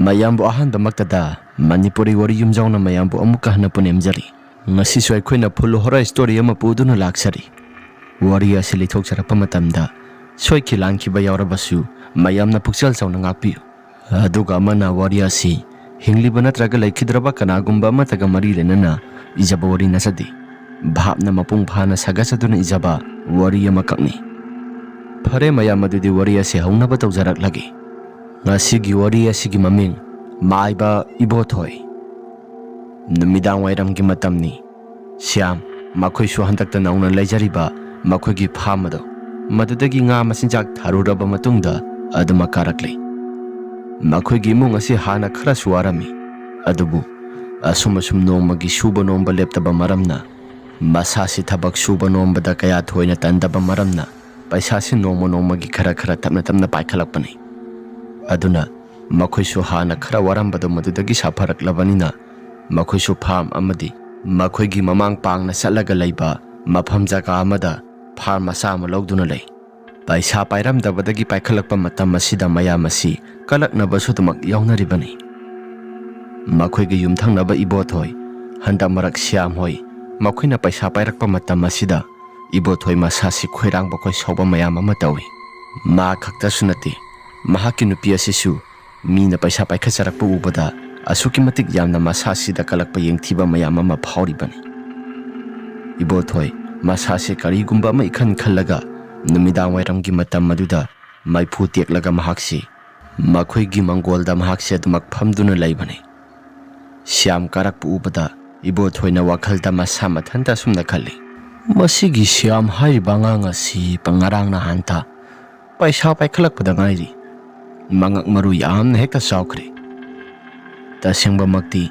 mayambu ahanba maktada Manipuri wari yumjauna mayambu amuka hana punemjari ngasi so aikoina phulu hora story ama puduna laksari wari asili thokjarapa matamda soiki langkiba yaurabasu mayamna pukchal chauna ngakpi aduga amana wari asi hingliba natraga laikhidraba kanagumba amataga mari lenana ijaba wari nasadi bhapna mapung phana sagasaduna ijaba wari amakakni phare mayam adudi wari asi haunaba tawjarak lagi ngasigi wari asigi maming maiba ibothoi numidang wairam gi matamni syam makhoi su hantakta nauna leijariba makhoi gi phamado madudagi nga masinjak tharuraba matungda aduma karakle makhoi gi mung asi hana khara suwarami adubu asum nomagi suba nomba leptaba maramna masasi thabak suba nomba da kaya thoina tandaba maramna paisa si nomagi khara tamna paikhalakpani aduna makhoi su hana khara warambado madudagi sapharaklabanina makhoi su pham amadi makhoi gi mamang pangna salaga leiba mafam jaga amada farm masa ama logduna lei paisa pairamdabadagi paikhalakpa matam asida mayam asi kalaknaba sutumak yaunaribani makhoi gi yumthangnaba ibothoi handa marak syam hoi makhoina paisa pairakpa matam asida ibothoi masasi khoirang bakoi soba mayam ama tawi ma khakta sunati mahaki nupi asisu mina paisa paikhacharakpa ubada asuki matik yamna masasi da kalakpa yengthiba mayam ama phauribani ibothoi masasi karigumba ma ikhan khallaga numidang wairamgi matam maduda maipu teklaga mahaksi makhoi gi mangolda mahakse adumak phamduna leibani syam karakpa ubada ibothoina wakhalda masa mathanta sumna khalli masigi syam haiba nganga si pangarangna hanta paisa paikhalakpada ngairi mangak maru yamna hekta saukri tasengba makti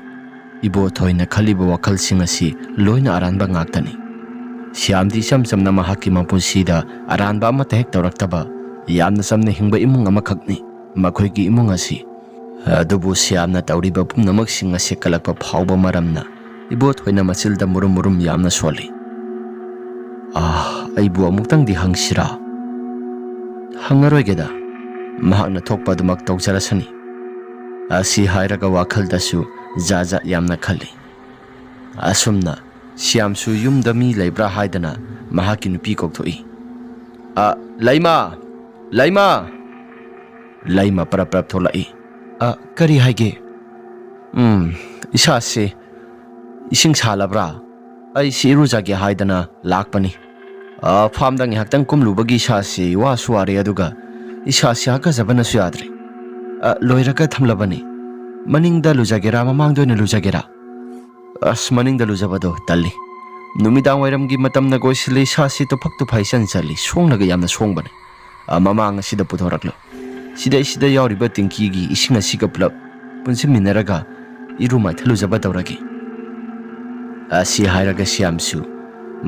ibothoina khaliba wakhalsing asi loina aranba ngaktani syamdi samsamna mahaki mapunsida aranba amata hek tawraktaba yamna samna hingba imung amakhakni makhoi gi imung asi adubu syamna tawriba pumnamak sing asi kalakpa phawba maramna ibothoina machilda murum yamna soli aibu amuktang di hangsira hangaroigeda mahakna thokpa dumak tawjarasani asi hairaga wakhaldasu jaja yamna khali asumna syamsu yumda mi leibra haidana mahaki nupi kokthoi laima parap tholai kari haige isa se ising salabra ai siru jage haidana lakpani farm dang haktang kumlubagi isa se wa suare aduga isa se haka zabana su yadre loiraga thamlabani maningda lujagera mamangdoina lujagera maninda lujabado talli numidang wairamgi matamna goisili sasi to phaktu phaisan chali songnaga yamna songbane mamang asida puthoraklo sida yauriba tingki gi ising asiga plap punsi minaraga irumai thalujaba tawragi asi hairaga syamsu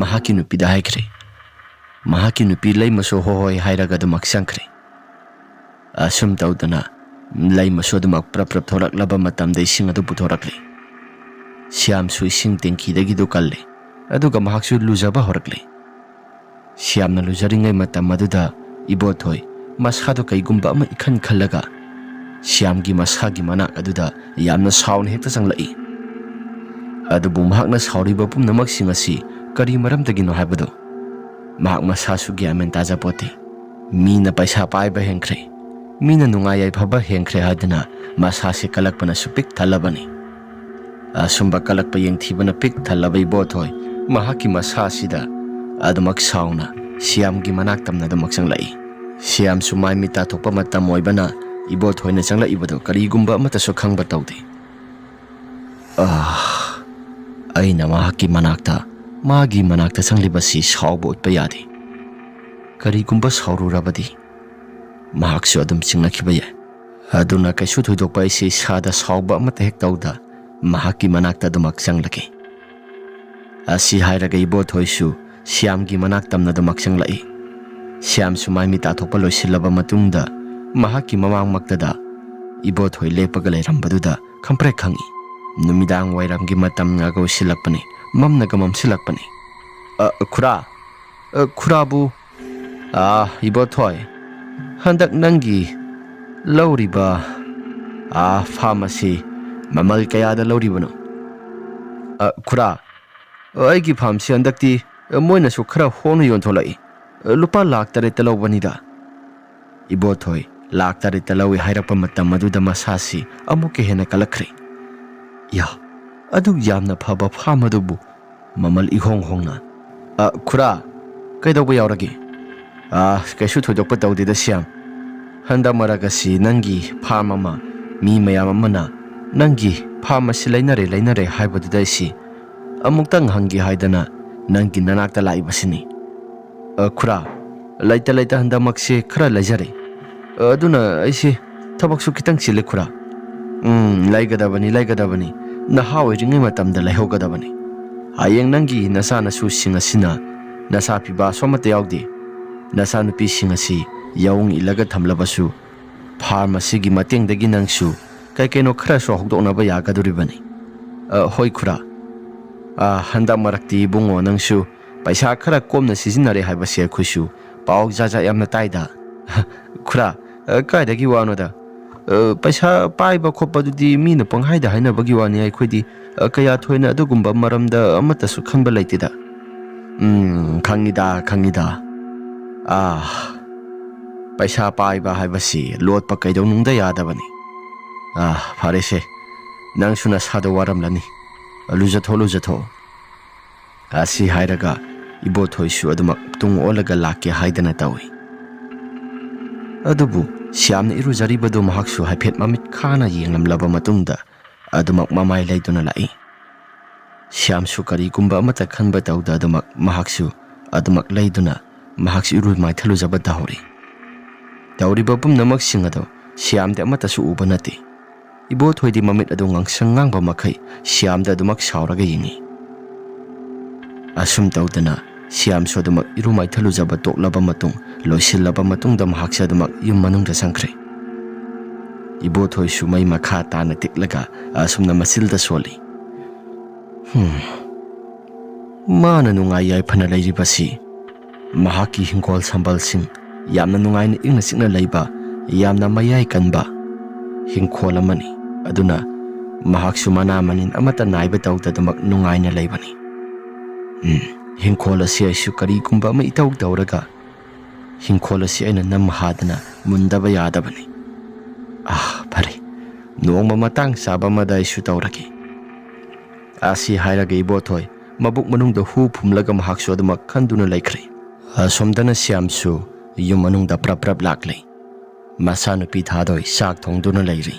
mahaki nupi da haikre mahaki nupi leimaso hohoi hairaga dumak sangkre asum tawdana leimaso dumak prap thoraklaba matamda ising adu puthorakle syamsu ising tengki dagi do kalle aduga mahaksu lujaba horakle syamna lujaringai matam maduda ibothoi maskhado kaigumba ama ikhan khallaga syamgi maskhagi manak aduda yamna saun hekta sanglai adubu mahakna sauriba pumnamak singasi kari maramdagino haibado mahak masasu gyamen taja pote mina paisa paiba hengkre mina nungayai phaba hengkre hadana masasi kalakpana supik thalabani asumba kalakpa yengthibana pik thalaba ibothoi mahaki masasida adumak sauna syamgi manak tamna dumak sanglai syam sumai mita thokpa matam oibana ibothoina changla ibado karigumba amata so khangba tawde aina mahaki manakta magi manakta sangliba si saubo utpa yadi karigumba saururabadi mahaksu adum chinglakiba ya aduna kaisu thoidokpa isi sada sauba amata hek tawda mahaki manakta dumak sanglaki asi hairaga ibothoisu syamgi manak tamna dumak sanglai syam sumai mita thokpa loisilaba matungda mahaki mamang maktada ibothoi lepaga leirambaduda khampre khangi numidang wairamgi matam nga go silakpani mamnaga mamsilakpani khurabu ibothoi handak nangi lauriba farm ꯑꯁꯤ ꯃꯃꯜ ꯀꯌꯥꯗ ꯂꯧꯔꯤꯕꯅꯣ? ꯈꯨꯔꯥ, ꯑꯩꯒꯤ ꯐꯥꯔꯝꯁꯤ ꯍꯟꯗꯛꯇꯤ ꯃꯣꯏꯅꯁꯨ ꯈꯔ ꯍꯣꯡꯅ ꯌꯣꯟꯊꯣꯛꯂꯛꯏ. ꯂꯨꯄꯥ ꯂꯥꯛ 8 ꯂꯧꯕꯅꯤꯗ. ꯏꯕꯣꯊꯣꯏ ꯂꯥꯛ 8 ꯂꯧꯏ ꯍꯥꯏꯔꯛꯄ ꯃꯇꯝ ꯑꯗꯨꯗ ꯃꯁꯥꯁꯤ ꯑꯃꯨꯛꯀ ꯍꯦꯟꯅ ꯀꯜꯂꯛꯈ꯭ꯔꯦ. ꯌꯥ, ꯑꯗꯨꯛ ꯌꯥꯝꯅ ꯐꯕ ꯐꯥꯔꯝ ꯑꯗꯨꯕꯨ ꯃꯃꯜ ꯏꯍꯣꯡ ꯍꯣꯡꯅ. ꯈꯨꯔꯥ, ꯀꯩꯗꯧꯕ ꯌꯥꯎꯔꯒꯦ? ꯀꯩꯁꯨ ꯊꯣꯏꯗꯣꯛꯄ ꯇꯧꯗꯦꯗ ꯁ꯭ꯌꯥꯝ. ꯍꯟꯗꯛ ꯃꯔꯛ ꯑꯁꯤ ꯅꯪꯒꯤ ꯐꯥꯔꯝ ꯑꯃ ꯃꯤ ꯃꯌꯥꯝ ꯑꯃꯅ ꯅꯪꯒꯤ ꯐꯥꯔꯝ ꯑꯁꯤ ꯂꯩꯅꯔꯦ ꯍꯥꯏꯕꯗꯨꯗ ꯑꯩꯁꯤ ꯑꯃꯨꯛꯇꯪ ꯍꯪꯒꯦ ꯍꯥꯏꯗꯅ ꯅꯪꯒꯤ ꯅꯅꯥꯛꯇ ꯂꯥꯛꯏꯕꯁꯤꯅꯤ. ꯈꯨꯔꯥ, ꯂꯩꯇ ꯍꯟꯗꯛꯃꯛꯁꯦ ꯈꯔ ꯂꯩꯖꯔꯦ. ꯑꯗꯨꯅ ꯑꯩꯁꯦ ꯊꯕꯛꯁꯨ ꯈꯤꯇꯪ ꯆꯤꯜꯂꯦ ꯈꯨꯔꯥ. ꯂꯩꯒꯗꯕꯅꯤ. ꯅꯍꯥ ꯑꯣꯏꯔꯤꯉꯩ ꯃꯇꯝꯗ ꯂꯩꯍꯧꯒꯗꯕꯅꯤ. ꯍꯌꯦꯡ ꯅꯪꯒꯤ ꯅꯆꯥꯅꯁꯨꯁꯤꯡ ꯑꯁꯤꯅ ꯅꯆꯥ ꯄꯤꯕꯥꯁꯨ ꯑꯃꯠꯇ ꯌꯥꯎꯗꯦ. ꯅꯆꯥꯅꯨꯄꯤꯁꯤꯡ ꯑꯁꯤ ꯌꯥꯎꯪ ꯏꯜꯂꯒ ꯊꯝꯂꯕꯁꯨ ꯐꯥꯔꯝ ꯑꯁꯤꯒꯤ ꯃꯇꯦꯡꯗꯒꯤ ꯅꯪꯁꯨ ꯀꯩꯅꯣ ꯈꯔꯁꯨ ꯍꯧꯗꯣꯛꯅꯕ ꯌꯥꯒꯗꯣꯔꯤꯕꯅꯤ. ꯍꯣꯏ ꯈꯨꯔꯥ. ꯍꯟꯗꯛ ꯃꯔꯛꯇꯤ ꯏꯕꯨꯡꯉꯣ ꯅꯪꯁꯨ ꯄꯩꯁꯥ ꯈꯔ ꯀꯣꯝꯅ ꯁꯤꯖꯤꯟꯅꯔꯦ ꯍꯥꯏꯕꯁꯤ ꯑꯩꯈꯣꯏꯁꯨ ꯄꯥꯎ ꯖꯥꯠ ꯌꯥꯝꯅ ꯇꯥꯏꯗ. ꯈꯨꯔꯥ, ꯀꯥꯏꯗꯒꯤ ꯋꯥꯅꯣꯗ. ꯄꯩꯁꯥ ꯄꯥꯏꯕ ꯈꯣꯠꯄꯗꯨꯗꯤ ꯃꯤꯅ ꯄꯪꯍꯥꯏꯗ ꯍꯥꯏꯅꯕꯒꯤ ꯋꯥꯅꯤ. ꯑꯩꯈꯣꯏꯗꯤ ꯀꯌꯥ ꯊꯣꯏꯅ ꯑꯗꯨꯒꯨꯝꯕ ꯃꯔꯝꯗ ꯑꯃꯠꯇꯁꯨ ꯈꯪꯕ ꯂꯩꯇꯦꯗ. ꯈꯪꯉꯤꯗ. ꯄꯩꯁꯥ ꯄꯥꯏꯕ ꯍꯥꯏꯕꯁꯤ ꯂꯣꯠꯄ ꯀꯩꯗꯧꯅꯨꯡꯗ ꯌꯥꯗꯕꯅꯤ. ꯐꯔꯦꯁꯦ, ꯅꯪꯁꯨ ꯅꯁꯥꯗꯣ ꯋꯥꯔꯝꯂꯅꯤ. ꯂꯨꯖꯊꯣꯛꯑꯣ. ꯑꯁꯤ ꯍꯥꯏꯔꯒ ꯏꯕꯣꯊꯣꯏꯁꯨ ꯑꯗꯨꯃꯛ ꯇꯨꯡ ꯑꯣꯜꯂꯒ ꯂꯥꯛꯀꯦ ꯍꯥꯏꯗꯅ ꯇꯧꯏ. ꯑꯗꯨꯕꯨ ꯁ꯭ꯌꯥꯝꯅ ꯏꯔꯨꯖꯔꯤꯕꯗꯨ ꯃꯍꯥꯛꯁꯨ ꯍꯥꯏꯐꯦꯠ ꯃꯃꯤꯠ ꯈꯥꯅ ꯌꯦꯡꯂꯝꯂꯕ ꯃꯇꯨꯡꯗ ꯑꯗꯨꯃꯛ ꯃꯃꯥꯏ ꯂꯩꯗꯨꯅ ꯂꯥꯛꯏ. ꯁ꯭ꯌꯥꯝꯁꯨ ꯀꯔꯤꯒꯨꯝꯕ ꯑꯃꯠꯇ ꯈꯟꯕ ꯇꯧꯗ ꯑꯗꯨꯃꯛ ꯃꯍꯥꯛꯁꯨ ꯑꯗꯨꯃꯛ ꯂꯩꯗꯨꯅ ꯃꯍꯥꯛꯁꯨ ꯏꯔꯨ ꯃꯥꯏꯊꯜꯂꯨꯖꯕ ꯇꯧꯍꯧꯔꯤ. ꯇꯧꯔꯤꯕ ꯄꯨꯝꯅꯃꯛꯁꯤꯡ ꯑꯗꯨ ꯁ꯭ꯌꯥꯝꯗꯤ ꯑꯃꯠꯇꯁꯨ ꯎꯕ ꯅꯠꯇꯦ. ꯏꯕꯣꯊꯣꯏꯗꯤ ꯃꯃꯤꯠ ꯑꯗꯨ ꯉꯥꯡꯁꯪ ꯉꯥꯡꯕ ꯃꯈꯩ ꯁ꯭ꯌꯥꯝꯗ ꯑꯗꯨꯃꯛ ꯁꯥꯎꯔꯒ ꯌꯦꯡꯉꯤ. ꯑꯁꯨꯝ ꯇꯧꯗꯅ ꯁ꯭ꯌꯥꯝꯁꯨ ꯑꯗꯨꯃꯛ ꯏꯔꯨ ꯃꯥꯏꯊꯜꯂꯨꯖꯕ ꯇꯣꯛꯂꯕ ꯃꯇꯨꯡ ꯂꯣꯏꯁꯤꯜꯂꯕ ꯃꯇꯨꯡꯗ ꯃꯍꯥꯛꯁꯨ ꯑꯗꯨꯃꯛ ꯌꯨꯝ ꯃꯅꯨꯡꯗ ꯆꯪꯈ꯭ꯔꯦ. ꯏꯕꯣꯊꯣꯏꯁꯨ ꯃꯩ ꯃꯈꯥ ꯇꯥꯅ ꯇꯤꯛꯂꯒ ꯑꯁꯨꯝꯅ ꯃꯆꯤꯜꯗ ꯁꯣꯜꯂꯤ. ꯃꯥꯅ ꯅꯨꯡꯉꯥꯏ ꯌꯥꯏꯐꯅ ꯂꯩꯔꯤꯕꯁꯤ ꯃꯍꯥꯛꯀꯤ ꯍꯤꯡꯒꯣꯜ ꯁꯝꯕꯜꯁꯤꯡ ꯌꯥꯝꯅ ꯅꯨꯡꯉꯥꯏꯅ ꯏꯪꯅ ꯆꯤꯛꯅ ꯂꯩꯕ ꯌꯥꯝꯅ ꯃꯌꯥꯏ ꯀꯟꯕ ꯍꯤꯡꯈꯣꯜ ꯑꯃꯅꯤ. ꯑꯗꯨꯅ ꯃꯍꯥꯛꯁꯨ ꯃꯅꯥ ꯃꯅꯤꯟ ꯑꯃꯠꯇ ꯅꯥꯏꯕ ꯇꯧꯗꯗꯃꯛ ꯅꯨꯡꯉꯥꯏꯅ ꯂꯩꯕꯅꯤ. ꯍꯤꯡꯈꯣꯜ ꯑꯁꯤ ꯑꯩꯁꯨ ꯀꯔꯤꯒꯨꯝꯕ ꯑꯃ ꯏꯇꯧ ꯇꯧꯔꯒ ꯍꯤꯡꯈꯣꯜ ꯑꯁꯤ ꯑꯩꯅ ꯅꯝ ꯍꯥꯗꯅ ꯃꯨꯟꯗꯕ ꯌꯥꯗꯕꯅꯤ. ꯐꯔꯦ, ꯅꯣꯡꯃ ꯃꯇꯥꯡ ꯆꯥꯕ ꯑꯃꯗ ꯑꯩꯁꯨ ꯇꯧꯔꯒꯦ. ꯑꯁꯤ ꯍꯥꯏꯔꯒ ꯏꯕꯣꯊꯣꯏ ꯃꯕꯨꯛ ꯃꯅꯨꯡꯗ ꯍꯨ ꯐꯨꯝꯂꯒ ꯃꯍꯥꯛꯁꯨ ꯑꯗꯨꯃꯛ ꯈꯟꯗꯨꯅ ꯂꯩꯈ꯭ꯔꯦ. ꯑꯁꯣꯝꯗꯅ ꯁ꯭ꯌꯥꯝꯁꯨ ꯌꯨꯝ ꯃꯅꯨꯡꯗ ꯄ꯭ꯔꯞ ꯂꯥꯛꯂꯤ. ꯃꯆꯥꯅꯨꯄꯤ ꯊꯥꯗꯣꯏ ꯆꯥꯛ ꯊꯣꯡꯗꯨꯅ ꯂꯩꯔꯤ.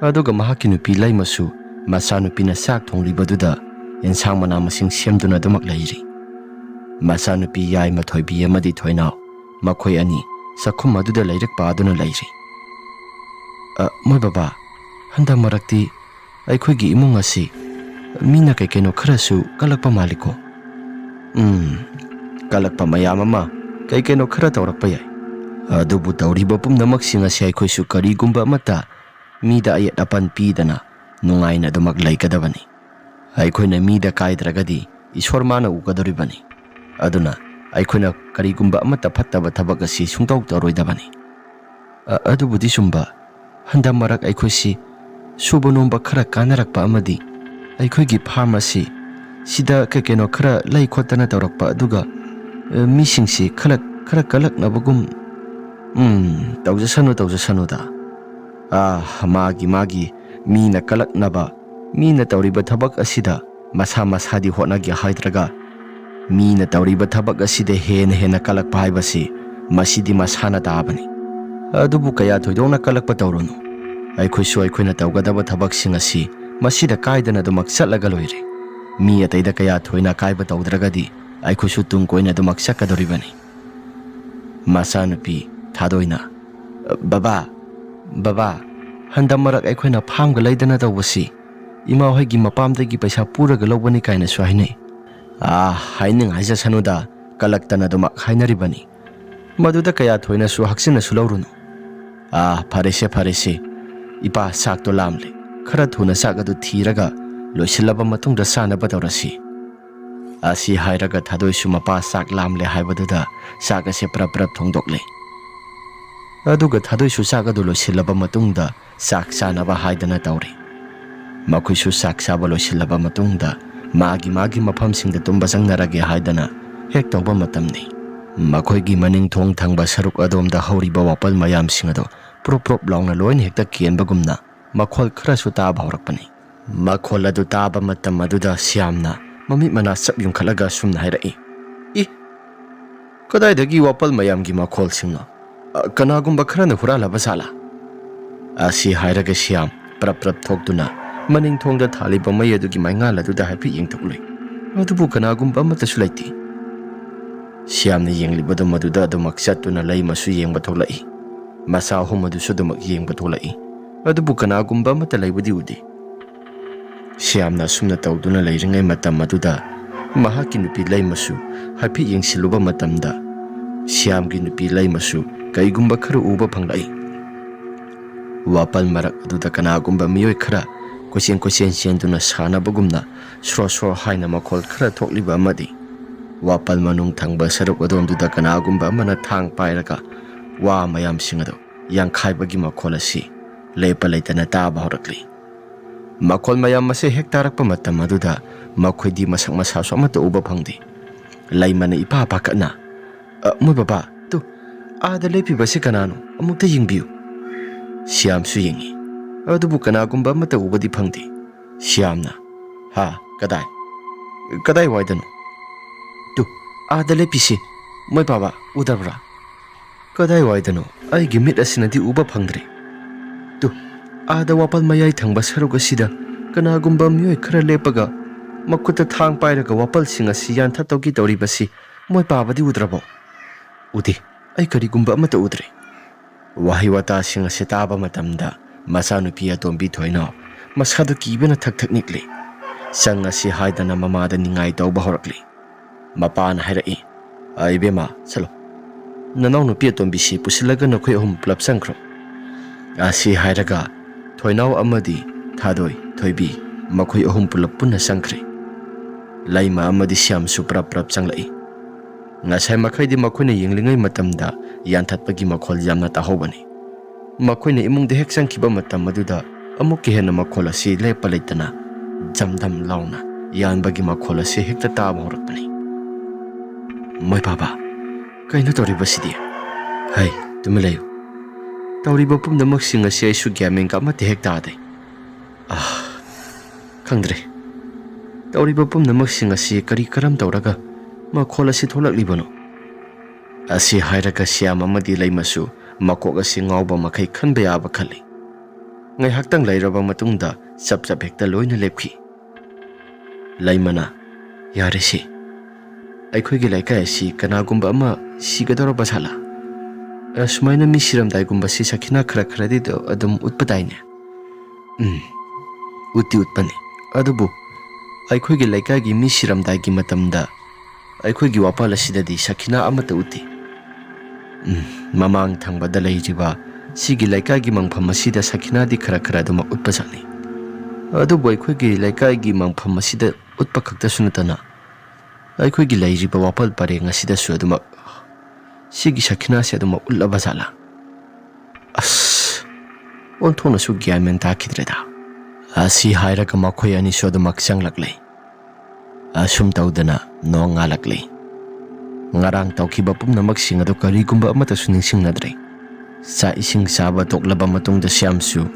ꯑꯗꯨꯒ ꯃꯍꯥꯛꯀꯤ ꯅꯨꯄꯤ ꯂꯩꯃꯁꯨ ꯃꯆꯥꯅꯨꯄꯤꯅ ꯆꯥꯛ ꯊꯣꯡꯂꯤꯕꯗꯨꯗ ꯑꯦꯟꯁꯥꯡ ꯃꯅꯥ ꯃꯁꯤꯡ ꯁꯦꯝꯗꯨꯅ ꯑꯗꯨꯃꯛ ꯂꯩꯔꯤ. ꯃꯆꯥꯅꯨꯄꯤ ꯌꯥꯏꯃ ꯊꯣꯏꯕꯤ ꯑꯃꯗꯤ ꯊꯣꯏꯅꯥꯎ, ꯃꯈꯣꯏ ꯑꯅꯤ ꯆꯥꯛꯈꯨꯝ ꯑꯗꯨꯗ ꯂꯥꯏꯔꯤꯛ ꯄꯥꯗꯨꯅ ꯂꯩꯔꯤ. ꯃꯣꯏ ꯕꯕꯥ, ꯍꯟꯗꯛ ꯃꯔꯛꯇꯤ ꯑꯩꯈꯣꯏꯒꯤ ꯏꯃꯨꯡ ꯑꯁꯤ ꯃꯤꯅ ꯀꯩꯅꯣ ꯈꯔꯁꯨ ꯀꯜꯂꯛꯄ ꯃꯥꯜꯂꯤꯀꯣ? ꯀꯜꯂꯛꯄ ꯃꯌꯥꯝ ꯑꯃ ꯀꯩꯅꯣ ꯈꯔ ꯇꯧꯔꯛꯄ ꯌꯥꯏ. ꯑꯗꯨꯕꯨ ꯇꯧꯔꯤꯕ ꯄꯨꯝꯅꯃꯛꯁꯤꯡ ꯑꯁꯤ ꯑꯩꯈꯣꯏꯁꯨ ꯀꯔꯤꯒꯨꯝꯕ ꯑꯃꯠꯇ ꯃꯤꯗ ꯑꯌꯦꯠ ꯑꯄꯟ ꯄꯤꯗꯅ ꯅꯨꯡꯉꯥꯏꯅ ꯑꯗꯨꯃꯛ ꯂꯩꯒꯗꯕꯅꯤ. ꯑꯩꯈꯣꯏꯅ ꯃꯤꯗ ꯀꯥꯏꯗ꯭ꯔꯒꯗꯤ ꯏꯁꯣꯔ ꯃꯥꯅ ꯎꯒꯗꯣꯔꯤꯕꯅꯤ. ꯑꯗꯨꯅ ꯑꯩꯈꯣꯏꯅ ꯀꯔꯤꯒꯨꯝꯕ ꯑꯃꯠꯇ ꯐꯠꯇꯕ ꯊꯕꯛ ꯑꯁꯤ ꯁꯨꯡꯇꯧ ꯇꯧꯔꯣꯏꯗꯕꯅꯤ. ꯑꯗꯨꯕꯨꯗꯤ ꯆꯨꯝꯕ. ꯍꯟꯗꯛ ꯃꯔꯛ ꯑꯩꯈꯣꯏꯁꯤ ꯁꯨꯕ ꯅꯣꯝꯕ ꯈꯔ ꯀꯥꯟꯅꯔꯛꯄ ꯑꯃꯗꯤ ꯑꯩꯈꯣꯏꯒꯤ ꯐꯥꯔꯝ ꯑꯁꯤ ꯁꯤꯗ ꯀꯩꯅꯣ ꯈꯔ ꯂꯩ ꯈꯣꯠꯇꯅ ꯇꯧꯔꯛꯄ, ꯑꯗꯨꯒ ꯃꯤꯁꯤꯡꯁꯤ ꯈꯔ ꯀꯜꯂꯛꯅꯕꯒꯨꯝ. ꯇꯧꯖꯁꯅꯨꯗ. ꯃꯥꯒꯤ ꯃꯤꯅ ꯀꯜꯂꯛꯅꯕ, ꯃꯤꯅ ꯇꯧꯔꯤꯕ ꯊꯕꯛ ꯑꯁꯤꯗ ꯃꯁꯥꯗꯤ ꯍꯣꯠꯅꯒꯦ ꯍꯥꯏꯗ꯭ꯔꯒ ꯃꯤꯅ ꯇꯧꯔꯤꯕ ꯊꯕꯛ ꯑꯁꯤꯗ ꯍꯦꯟꯅ ꯀꯜꯂꯛꯄ ꯍꯥꯏꯕꯁꯤ ꯃꯁꯤꯗꯤ ꯃꯁꯥꯅ ꯇꯥꯕꯅꯤ. ꯑꯗꯨꯕꯨ ꯀꯌꯥ ꯊꯣꯏꯗꯣꯛꯅ ꯀꯜꯂꯛꯄ ꯇꯧꯔꯨꯅꯨ. ꯑꯩꯈꯣꯏꯁꯨ ꯑꯩꯈꯣꯏꯅ ꯇꯧꯒꯗꯕ ꯊꯕꯛꯁꯤꯡ ꯑꯁꯤ ꯃꯁꯤꯗ ꯀꯥꯏꯗꯅ ꯑꯗꯨꯃꯛ ꯆꯠꯂꯒ ꯂꯣꯏꯔꯦ. ꯃꯤ ꯑꯇꯩꯗ ꯀꯌꯥ ꯊꯣꯏꯅ ꯀꯥꯏꯕ ꯇꯧꯗ꯭ꯔꯒꯗꯤ ꯑꯩꯈꯣꯏꯁꯨ ꯇꯨꯡ ꯀꯣꯏꯅ ꯑꯗꯨꯃꯛ ꯆꯠꯀꯗꯣꯔꯤꯕꯅꯤ. ꯃꯆꯥꯅꯨꯄꯤ ꯊꯥꯗꯣꯏꯅ, ꯕꯕꯥ, ꯍꯟꯗꯛ ꯃꯔꯛ ꯑꯩꯈꯣꯏꯅ ꯐꯥꯝꯒ ꯂꯩꯗꯅ ꯇꯧꯕꯁꯤ ꯏꯃꯥ ꯍꯣꯏꯒꯤ ꯃꯄꯥꯝꯗꯒꯤ ꯄꯩꯁꯥ ꯄꯨꯔꯒ ꯂꯧꯕꯅꯤ ꯀꯥꯏꯅꯁꯨ ꯍꯥꯏꯅꯩ. ꯍꯥꯏꯖꯁꯅꯨꯗ, ꯀꯜꯂꯛꯇꯅ ꯑꯗꯨꯃꯛ ꯍꯥꯏꯅꯔꯤꯕꯅꯤ. ꯃꯗꯨꯗ ꯀꯌా ꯊꯣꯏꯅꯁꯨ ꯍꯛꯆꯤꯟꯅꯁꯨ ꯂꯧꯔꯨꯅꯨ. ꯐꯔꯦꯁꯦ. ꯏꯄꯥ ꯆꯥꯛꯇꯣ ꯂꯥꯝꯂꯦ. ꯈꯔ ꯊꯨꯅ ꯆꯥꯛ ꯑꯗꯨ ꯊꯤꯔꯒ ꯂꯣꯏꯁꯤꯜꯂꯕ ꯃꯇꯨꯡꯗ ꯆꯥꯅꯕ ꯇꯧꯔꯁꯤ. ꯑꯁꯤ ꯍꯥꯏꯔꯒ ꯊꯥꯗꯣꯏꯁꯨ ꯃꯄꯥ ꯆꯥꯛ ꯂꯥꯝꯂꯦ ꯍꯥꯏꯕꯗꯨꯗ ꯆꯥꯛ ꯑꯁꯦ ꯄ꯭ꯔꯞ ꯊꯣꯡꯗꯣꯛꯂꯦ. ꯑꯗꯨꯒ ꯊꯥꯗꯣꯏꯁꯨ ꯆꯥꯛ ꯑꯗꯨ ꯂꯣꯏꯁꯤꯜꯂꯕ ꯃꯇꯨꯡꯗ ꯆꯥꯛ ꯆꯥꯅꯕ ꯍꯥꯏꯗꯅ ꯇꯧꯔꯤ꯫ ꯃꯈꯣꯏꯁꯨ ꯆꯥꯛ ꯆꯥꯕ ꯂꯣꯏꯁꯤꯜꯂꯕ ꯃꯇꯨꯡꯗ ꯃꯥꯒꯤ ꯃꯐꯝꯁꯤꯡꯗ ꯇꯨꯝꯕ ꯆꯪꯅꯔꯒꯦ ꯍꯥꯏꯗꯅ ꯍꯦꯛ ꯇꯧꯕ ꯃꯇꯝꯅꯤ ꯃꯈꯣꯏꯒꯤ ꯃꯅꯤꯡ ꯊꯣꯡ ꯊꯪꯕ ꯁꯔꯨꯛ ꯑꯗꯣꯝꯗ ꯍꯧꯔꯤꯕ ꯋꯥꯄꯜ ꯃꯌꯥꯝꯁꯤꯡ ꯑꯗꯣ ꯄ꯭ꯔꯣꯞ ꯄ꯭ꯔꯣꯞ ꯂꯥꯎꯅ ꯂꯣꯏꯅ ꯍꯦꯛꯇ ꯀꯦꯟꯕꯒꯨꯝꯅ ꯃꯈꯣꯜ ꯈꯔꯁꯨ ꯇꯥꯕ ꯍꯧꯔꯛꯄꯅꯤ꯫ ꯃꯈꯣꯜ ꯑꯗꯨ ꯇꯥꯕ ꯃꯇꯝ ꯑꯗꯨꯗ ꯁ꯭ꯌꯥꯝꯅ ꯃꯃꯤꯠ ꯃꯅꯥ ꯆꯞ ꯌꯨꯡꯈꯠꯂꯒ ꯁꯨꯝꯅ ꯍꯥꯏꯔꯛꯏ, "ꯏ, ꯀꯗꯥꯏꯗꯒꯤ ꯋꯥꯄꯜ ꯃꯌꯥꯝꯒꯤ ꯃꯈꯣꯜꯁꯤꯡꯅꯣ? ꯀꯅꯥꯒꯨꯝꯕ ꯈꯔꯅ ꯍꯨꯔꯥꯜꯂꯕ ꯖꯥꯠꯂꯥ?" ꯑꯁꯤ ꯍꯥꯏꯔꯒ ꯁ꯭ꯌꯥꯝ ꯄ꯭ꯔꯞ ꯄ꯭ꯔꯞ ꯊꯣꯛꯇꯨꯅ ꯃꯅꯤꯡ ꯊꯣꯡꯗ ꯊꯥꯜꯂꯤꯕ ꯃꯩ ꯑꯗꯨꯒꯤ ꯃꯩꯉꯥꯜ ꯑꯗꯨꯗ ꯍꯥꯏꯐꯦꯠ ꯌꯦꯡꯊꯣꯛꯂꯨꯏ꯫ ꯑꯗꯨꯕꯨ ꯀꯅꯥꯒꯨꯝꯕ ꯑꯃꯠꯇꯁꯨ ꯂꯩꯇꯦ꯫ ꯁ꯭ꯌꯥꯝꯅ ꯌꯦꯡꯂꯤꯕꯗꯨ ꯃꯗꯨꯗ ꯑꯗꯨꯃꯛ ꯆꯠꯇꯨꯅ ꯂꯩꯃꯁꯨ ꯌꯦꯡꯕ ꯊꯣꯛꯂꯛꯏ, ꯃꯆꯥ ꯑꯍꯨꯝ ꯑꯗꯨꯁꯨ ꯑꯗꯨꯃꯛ ꯌꯦꯡꯕ ꯊꯣꯛꯂꯛꯏ꯫ ꯑꯗꯨꯕꯨ ꯀꯅꯥꯒꯨꯝꯕ ꯑꯃꯠꯇ ꯂꯩꯕꯗꯤ ꯎꯗꯦ꯫ ꯁ꯭ꯌꯥꯝꯅ ꯑꯁꯨꯝꯅ ꯇꯧꯗꯨꯅ ꯂꯩꯔꯤꯉꯩ ꯃꯇꯝ ꯑꯗꯨꯗ ꯃꯍꯥꯛꯀꯤ ꯅꯨꯄꯤ ꯂꯩꯃꯁꯨ ꯍꯥꯏꯐꯦꯠ ꯌꯦꯡꯁꯤꯜꯂꯨꯕ ꯃꯇꯝꯗ ꯁ꯭ꯌꯥꯝꯒꯤ ꯅꯨꯄꯤ ꯂꯩꯃꯁꯨ ꯀꯩꯒꯨꯝꯕ ꯈꯔ ꯎꯕ ꯐꯪꯂꯛꯏ꯫ ꯋꯥꯄꯜ ꯃꯔꯛ ꯑꯗꯨꯗ ꯀꯅꯥꯒꯨꯝꯕ ꯃꯤꯑꯣꯏ ꯈꯔ ꯀꯣꯏꯆꯦꯟ ꯆꯦꯟꯗꯨꯅ ꯁꯥꯟꯅꯕꯒꯨꯝꯅ ꯁ꯭ꯔꯣ ꯁ꯭ꯔꯣ ꯍꯥꯏꯅ ꯃꯈꯣꯜ ꯈꯔ ꯊꯣꯛꯂꯤꯕ ꯑꯃꯗꯤ ꯋꯥꯄꯜ ꯃꯅꯨꯡ ꯊꯪꯕ ꯁꯔꯨꯛ ꯑꯗꯣꯝꯗꯨꯗ ꯀꯅꯥꯒꯨꯝꯕ ꯑꯃꯅ ꯊꯥꯡ ꯄꯥꯏꯔꯒ ꯋꯥ ꯃꯌꯥꯝꯁꯤꯡ ꯑꯗꯨ ꯌꯥꯡꯈꯥꯏꯕꯒꯤ ꯃꯈꯣꯜ ꯑꯁꯤ ꯂꯦꯞꯄ ꯂꯩꯇꯅ ꯇꯥꯕ ꯍꯧꯔꯛꯂꯤ꯫ ꯃꯈꯣꯜ ꯃꯌꯥꯝ ꯑꯁꯤ ꯍꯦꯛ ꯇꯥꯔꯛꯄ ꯃꯇꯝ ꯑꯗꯨꯗ ꯃꯈꯣꯏꯗꯤ ꯃꯁꯛ ꯃꯁꯥꯁꯨ ꯑꯃꯠꯇ ꯎꯕ ꯐꯪꯗꯦ꯫ ꯂꯩꯃꯅ ꯏꯄꯥ ꯄꯥꯈꯠꯅ, "ꯃꯣꯏ ꯕꯕꯥ, ꯇꯨ ꯑꯥꯗ ꯂꯦꯞꯄꯤꯕꯁꯤ ꯀꯅꯥꯅꯣ? ꯑꯃꯨꯛꯇ ꯌꯦꯡꯕꯤꯌꯨ." ꯁ꯭ꯌꯥꯝꯁꯨ ꯌꯦꯡꯉꯤ, ꯑꯗꯨꯕꯨ ꯀꯅꯥꯒꯨꯝꯕ ꯑꯃꯠꯇ ꯎꯕꯗꯤ ꯐꯪꯗꯦ꯫ ꯁ꯭ꯌꯥꯝꯅ, "ꯍꯥ, ꯀꯗꯥꯏꯋꯥꯏꯗꯅꯣ? ꯇꯨ ꯑꯥꯗ ꯂꯦꯞꯄꯤꯁꯤ, ꯃꯣꯏ ꯕꯕꯥ, ꯎꯗꯕ꯭ꯔꯥ? ꯀꯗꯥꯏꯋꯥꯏꯗꯅꯣ? ꯑꯩꯒꯤ ꯃꯤꯠ ꯑꯁꯤꯅꯗꯤ ꯎꯕ ꯐꯪꯗ꯭ꯔꯦ꯫ ꯇꯨ ꯑꯥꯗ ꯋꯥꯄꯜ ꯃꯌꯥꯏ ꯊꯪꯕ ꯁꯔꯨꯛ ꯑꯁꯤꯗ ꯀꯅꯥꯒꯨꯝꯕ ꯃꯤꯑꯣꯏ ꯈꯔ ꯂꯦꯞꯄꯒ ꯃꯈꯨꯠꯇ ꯊꯥꯡ ꯄꯥꯏꯔꯒ ꯋꯥꯄꯜꯁꯤꯡ ꯑꯁꯤ ꯌꯥꯟꯊꯠꯇꯧꯒꯤ ꯇꯧꯔꯤꯕꯁꯤ ꯃꯣꯏ ꯄꯥꯕꯗꯤ ꯎꯗ꯭ꯔꯕꯣ?" "ꯎꯗꯦ, ꯑꯩ ꯀꯔꯤꯒꯨꯝꯕ ꯑꯃꯠꯇ ꯎꯗ꯭ꯔꯦ." ꯋꯥꯍꯩ ꯋꯥꯇꯥꯁꯤꯡ ꯑꯁꯤ ꯇꯥꯕ ꯃꯇꯝꯗ ꯃꯆꯥꯅꯨꯄꯤ ꯑꯇꯣꯝꯕꯤ ꯊꯣꯏꯅꯥꯎ ꯃꯁꯥꯗꯨ ꯀꯤꯕꯅ ꯊꯛ ꯊꯛ ꯅꯤꯛꯂꯤ꯫ ꯆꯪ ꯑꯁꯤ ꯍꯥꯏꯗꯅ ꯃꯃꯥꯗ ꯅꯤꯡꯉꯥꯏ ꯇꯧꯕ ꯍꯧꯔꯛꯂꯤ꯫ ꯃꯄꯥꯅ ꯍꯥꯏꯔꯛꯏ, "ꯏꯕꯦꯝꯃ, ꯆꯠꯂꯣ, ꯅꯅꯥꯎ ꯅꯨꯄꯤ ꯑꯇꯣꯝꯕꯤꯁꯤ ꯄꯨꯁꯤꯜꯂꯒ ꯅꯈꯣꯏ ꯑꯍꯨꯝ ꯄꯨꯂꯞ ꯆꯪꯈ꯭ꯔꯣ." ꯑꯁꯤ ꯍꯥꯏꯔꯒ ꯊꯣꯏꯅꯥꯎ ꯑꯃꯗꯤ ꯊꯥꯗꯣꯏ, ꯊꯣꯏꯕꯤ ꯃꯈꯣꯏ ꯑꯍꯨꯝ ꯄꯨꯂꯞ ꯄꯨꯟꯅ ꯆꯪꯈ꯭ꯔꯦ꯫ ꯂꯩꯃ ꯑꯃꯗꯤ ꯁ꯭ꯌꯥꯝꯁꯨ ꯄ꯭ꯔꯞ ꯄ꯭ꯔꯞ ꯆꯪꯂꯛꯏ꯫ ꯉꯁꯥꯏ ꯃꯈꯩꯗꯤ ꯃꯈꯣꯏꯅ ꯌꯦꯡꯂꯤꯉꯩ ꯃꯇꯝꯗ ꯌꯥꯟꯊꯠꯄꯒꯤ ꯃꯈꯣꯜ ꯌꯥꯝꯅ ꯇꯥꯍꯧꯕꯅꯤ꯫ ꯃꯈꯣꯏꯅ ꯏꯃꯨꯡꯗ ꯍꯦꯛ ꯆꯪꯈꯤꯕ ꯃꯇꯝ ꯑꯗꯨꯗ ꯑꯃꯨꯛꯀ ꯍꯦꯟꯅ ꯃꯈꯣꯜ ꯑꯁꯤ ꯂꯦꯞꯄ ꯂꯩꯇꯅ ꯖꯝ ꯂꯥꯎꯅ ꯌꯥꯟꯕꯒꯤ ꯃꯈꯣꯜ ꯑꯁꯤ ꯍꯦꯛꯇ ꯇꯥꯕ ꯍꯧꯔꯛꯄꯅꯤ꯫ "ꯃꯣꯏ ꯕꯕꯥ, ꯀꯩꯅꯣ ꯇꯧꯔꯤꯕꯁꯤꯗꯤ? ꯍꯩ, ꯇꯨꯃꯤꯟ ꯂꯩꯌꯨ꯫ ꯇꯧꯔꯤꯕ ꯄꯨꯝꯅꯃꯛꯁꯤꯡ ꯑꯁꯤ ꯑꯩꯁꯨ ꯒ꯭ꯌꯥꯟ ꯃꯦꯟ ꯑꯃꯠꯇ ꯍꯦꯛ ꯇꯥꯗꯦ꯫ ꯈꯪꯗ꯭ꯔꯦ, ꯇꯧꯔꯤꯕ ꯄꯨꯝꯅꯃꯛꯁꯤꯡ ꯑꯁꯤ ꯀꯔꯤ ꯀꯔꯝ ꯇꯧꯔꯒ ꯃꯈꯣꯜ ꯑꯁꯤ ꯊꯣꯛꯂꯛꯂꯤꯕꯅꯣ?" ꯑꯁꯤ ꯍꯥꯏꯔꯒ ꯁ꯭ꯌꯥꯝ ꯑꯃꯗꯤ ꯂꯩꯃꯁꯨ ꯃꯀꯣꯛ ꯑꯁꯤ ꯉꯥꯎꯕ ꯃꯈꯩ ꯈꯟꯕ ꯌꯥꯕ ꯈꯜꯂꯤ꯫ ꯉꯥꯏꯍꯥꯛꯇꯪ ꯂꯩꯔꯕ ꯃꯇꯨꯡꯗ ꯆꯞ ꯍꯦꯛꯇ ꯂꯣꯏꯅ ꯂꯦꯞꯈꯤ꯫ ꯂꯩꯃꯅ, "ꯌꯥꯔꯦꯁꯤ, ꯑꯩꯈꯣꯏꯒꯤ ꯂꯩꯀꯥꯏ ꯑꯁꯤ ꯀꯅꯥꯒꯨꯝꯕ ꯑꯃ ꯁꯤꯒꯗꯧꯔꯕ ꯖꯥꯠꯂꯥ? ꯁꯨꯃꯥꯏꯅ ꯃꯤ ꯁꯤꯔꯝꯗꯥꯏꯒꯨꯝꯕꯁꯤ ꯁꯈꯤꯅꯥ ꯈꯔꯗꯤ ꯑꯗꯨꯝ ꯎꯠꯄ ꯇꯥꯏꯅꯦ." "ꯎꯠꯄꯅꯤ, ꯑꯗꯨꯕꯨ ꯑꯩꯈꯣꯏꯒꯤ ꯂꯩꯀꯥꯏꯒꯤ ꯃꯤ ꯁꯤꯔꯝꯗꯥꯏꯒꯤ ꯃꯇꯝꯗ ꯑꯩꯈꯣꯏꯒꯤ ꯋꯥꯄꯜ ꯑꯁꯤꯗꯗꯤ ꯁꯈꯤꯅꯥ ꯑꯃꯠꯇ ꯎꯠꯇꯦ꯫ ꯃꯃꯥꯡ ꯊꯪꯕꯗ ꯂꯩꯔꯤꯕ ꯁꯤꯒꯤ ꯂꯩꯀꯥꯏꯒꯤ ꯃꯪꯐꯝ ꯑꯁꯤꯗ ꯁꯈꯤꯅꯥꯗꯤ ꯈꯔ ꯑꯗꯨꯃꯛ ꯎꯠꯄꯖꯥꯠꯅꯤ꯫ ꯑꯗꯨꯕꯨ ꯑꯩꯈꯣꯏꯒꯤ ꯂꯩꯀꯥꯏꯒꯤ ꯃꯪꯐꯝ ꯑꯁꯤꯗ ꯎꯠꯄ ꯈꯛꯇꯁꯨ ꯅꯠꯇꯅ ꯑꯩꯈꯣꯏꯒꯤ ꯂꯩꯔꯤꯕ ꯋꯥꯄꯜ ꯄꯔꯦꯡ ꯑꯁꯤꯗꯁꯨ ꯑꯗꯨꯃꯛ ꯁꯤꯒꯤ ꯁꯈꯤꯅꯥꯁꯤ ꯑꯗꯨꯃꯛ ꯎꯠꯂꯕ ꯖꯥꯠꯂꯥ? ꯑꯣꯟꯊꯣꯛꯅꯁꯨ ꯒ꯭ꯌꯥꯟ ꯃꯦꯟ ꯇꯥꯈꯤꯗ꯭ꯔꯦꯗ." ꯑꯁꯤ ꯍꯥꯏꯔꯒ ꯃꯈꯣꯏ ꯑꯅꯤꯁꯨ ꯑꯗꯨꯃꯛ ꯆꯪꯂꯛꯂꯤ꯫ ꯑꯁꯨꯝ ꯇꯧꯗꯅ ꯅꯣꯡ ꯉꯥꯜꯂꯛꯂꯤ꯫ ꯉꯔꯥꯡ ꯇꯧꯈꯤꯕ ꯄꯨꯝꯅꯃꯛꯁꯤꯡ ꯑꯗꯨ ꯀꯔꯤꯒꯨꯝꯕ ꯑꯃꯠꯇꯁꯨ ꯅꯤꯡꯁꯤꯡꯅꯗ꯭ꯔꯦ꯫ ꯆꯥꯛ ꯏꯁꯤꯡ ꯆꯥꯕ ꯇꯣꯛꯂꯕ ꯃꯇꯨꯡꯗ ꯁ꯭ꯌꯥꯝꯁꯨ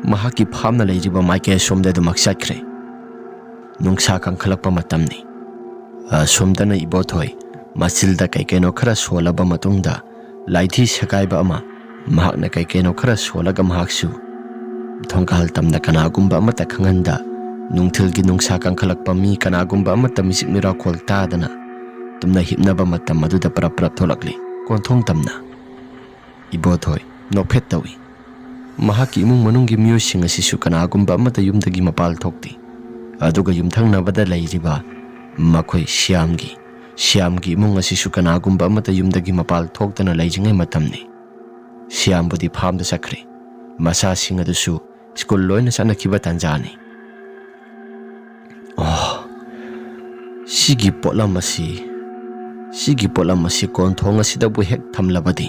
ꯃꯍꯥꯛꯀꯤ ꯐꯥꯝꯅ ꯂꯩꯔꯤꯕ ꯃꯥꯏꯀꯩ ꯑꯁꯣꯝꯗ ꯑꯗꯨꯃꯛ ꯆꯠꯈ꯭ꯔꯦ꯫ ꯅꯨꯡꯁꯥ ꯀꯟꯈꯠꯂꯛꯄ ꯃꯇꯝꯅꯤ꯫ ꯑꯁꯣꯝꯗꯅ ꯏꯕꯣꯊꯣꯏ ꯃꯆꯤꯜꯗ ꯀꯩꯀꯩꯅꯣ ꯈꯔ ꯁꯣꯜꯂꯕ ꯃꯇꯨꯡꯗ ꯂꯥꯏꯙꯤ ꯁꯦꯒꯥꯏꯕ ꯑꯃ ꯃꯍꯥꯛꯅ ꯀꯩꯀꯩꯅꯣ ꯈꯔ ꯁꯣꯜꯂꯒ ꯃꯍꯥꯛꯁꯨ ꯊꯣꯡꯀꯥꯜ ꯇꯝꯅ ꯀꯅꯥꯒꯨꯝꯕ ꯑꯃꯠꯇ ꯈꯪꯍꯟꯗ ꯅꯨꯡꯊꯤꯜꯒꯤ ꯅꯨꯡꯁꯥ ꯀꯟꯈꯠꯂꯛꯄ ꯃꯤ ꯀꯅꯥꯒꯨꯝꯕ ꯑꯃꯠꯇ ꯃꯤꯆꯤꯛ ꯃꯤꯔꯥꯎꯈꯣꯜ ꯇꯥꯗꯅ ꯇꯨꯝꯅ ꯍꯤꯞꯅꯕ ꯃꯇꯝ ꯑꯗꯨꯗ ꯄ꯭ꯔꯞ ꯊꯣꯛꯂꯛꯂꯤ ꯀꯣꯟꯊꯣꯡ ꯇꯝꯅ꯫ ꯏꯕꯣꯊꯣꯏ ꯅꯣꯛꯐꯦꯠ ꯇꯧꯏ꯫ ꯃꯍꯥꯛꯀꯤ ꯏꯃꯨꯡ ꯃꯅꯨꯡꯒꯤ ꯃꯤꯑꯣꯏꯁꯤꯡ ꯑꯁꯤꯁꯨ ꯀꯅꯥꯒꯨꯝꯕ ꯑꯃꯠꯇ ꯌꯨꯝꯗꯒꯤ ꯃꯄꯥꯜ ꯊꯣꯛꯇꯦ꯫ ꯑꯗꯨꯒ ꯌꯨꯝꯊꯪꯅꯕꯗ ꯂꯩꯔꯤꯕ ꯃꯈꯣꯏ ꯁ꯭ꯌꯥꯝꯒꯤ ꯏꯃꯨꯡ ꯑꯁꯤꯁꯨ ꯀꯅꯥꯒꯨꯝꯕ ꯑꯃꯠꯇ ꯌꯨꯝꯗꯒꯤ ꯃꯄꯥꯜ ꯊꯣꯛꯇꯅ ꯂꯩꯔꯤꯉꯩ ꯃꯇꯝꯅꯤ꯫ ꯁ꯭ꯌꯥꯝꯕꯨꯗꯤ ꯐꯥꯝꯗ ꯆꯠꯈ꯭ꯔꯦ꯫ ꯃꯆꯥꯁꯤꯡ ꯑꯗꯨꯁꯨ ꯁ꯭ꯀꯨꯜ ꯂꯣꯏꯅ ꯆꯠꯅꯈꯤꯕ ꯇꯥꯟꯖꯥꯅꯤ꯫ ꯁꯤꯒꯤ ꯄꯣꯠꯂꯝ ꯑꯁꯤ ꯀꯣꯟꯊꯣꯡ ꯑꯁꯤꯗꯕꯨ ꯍꯦꯛ ꯊꯝꯂꯕꯗꯤ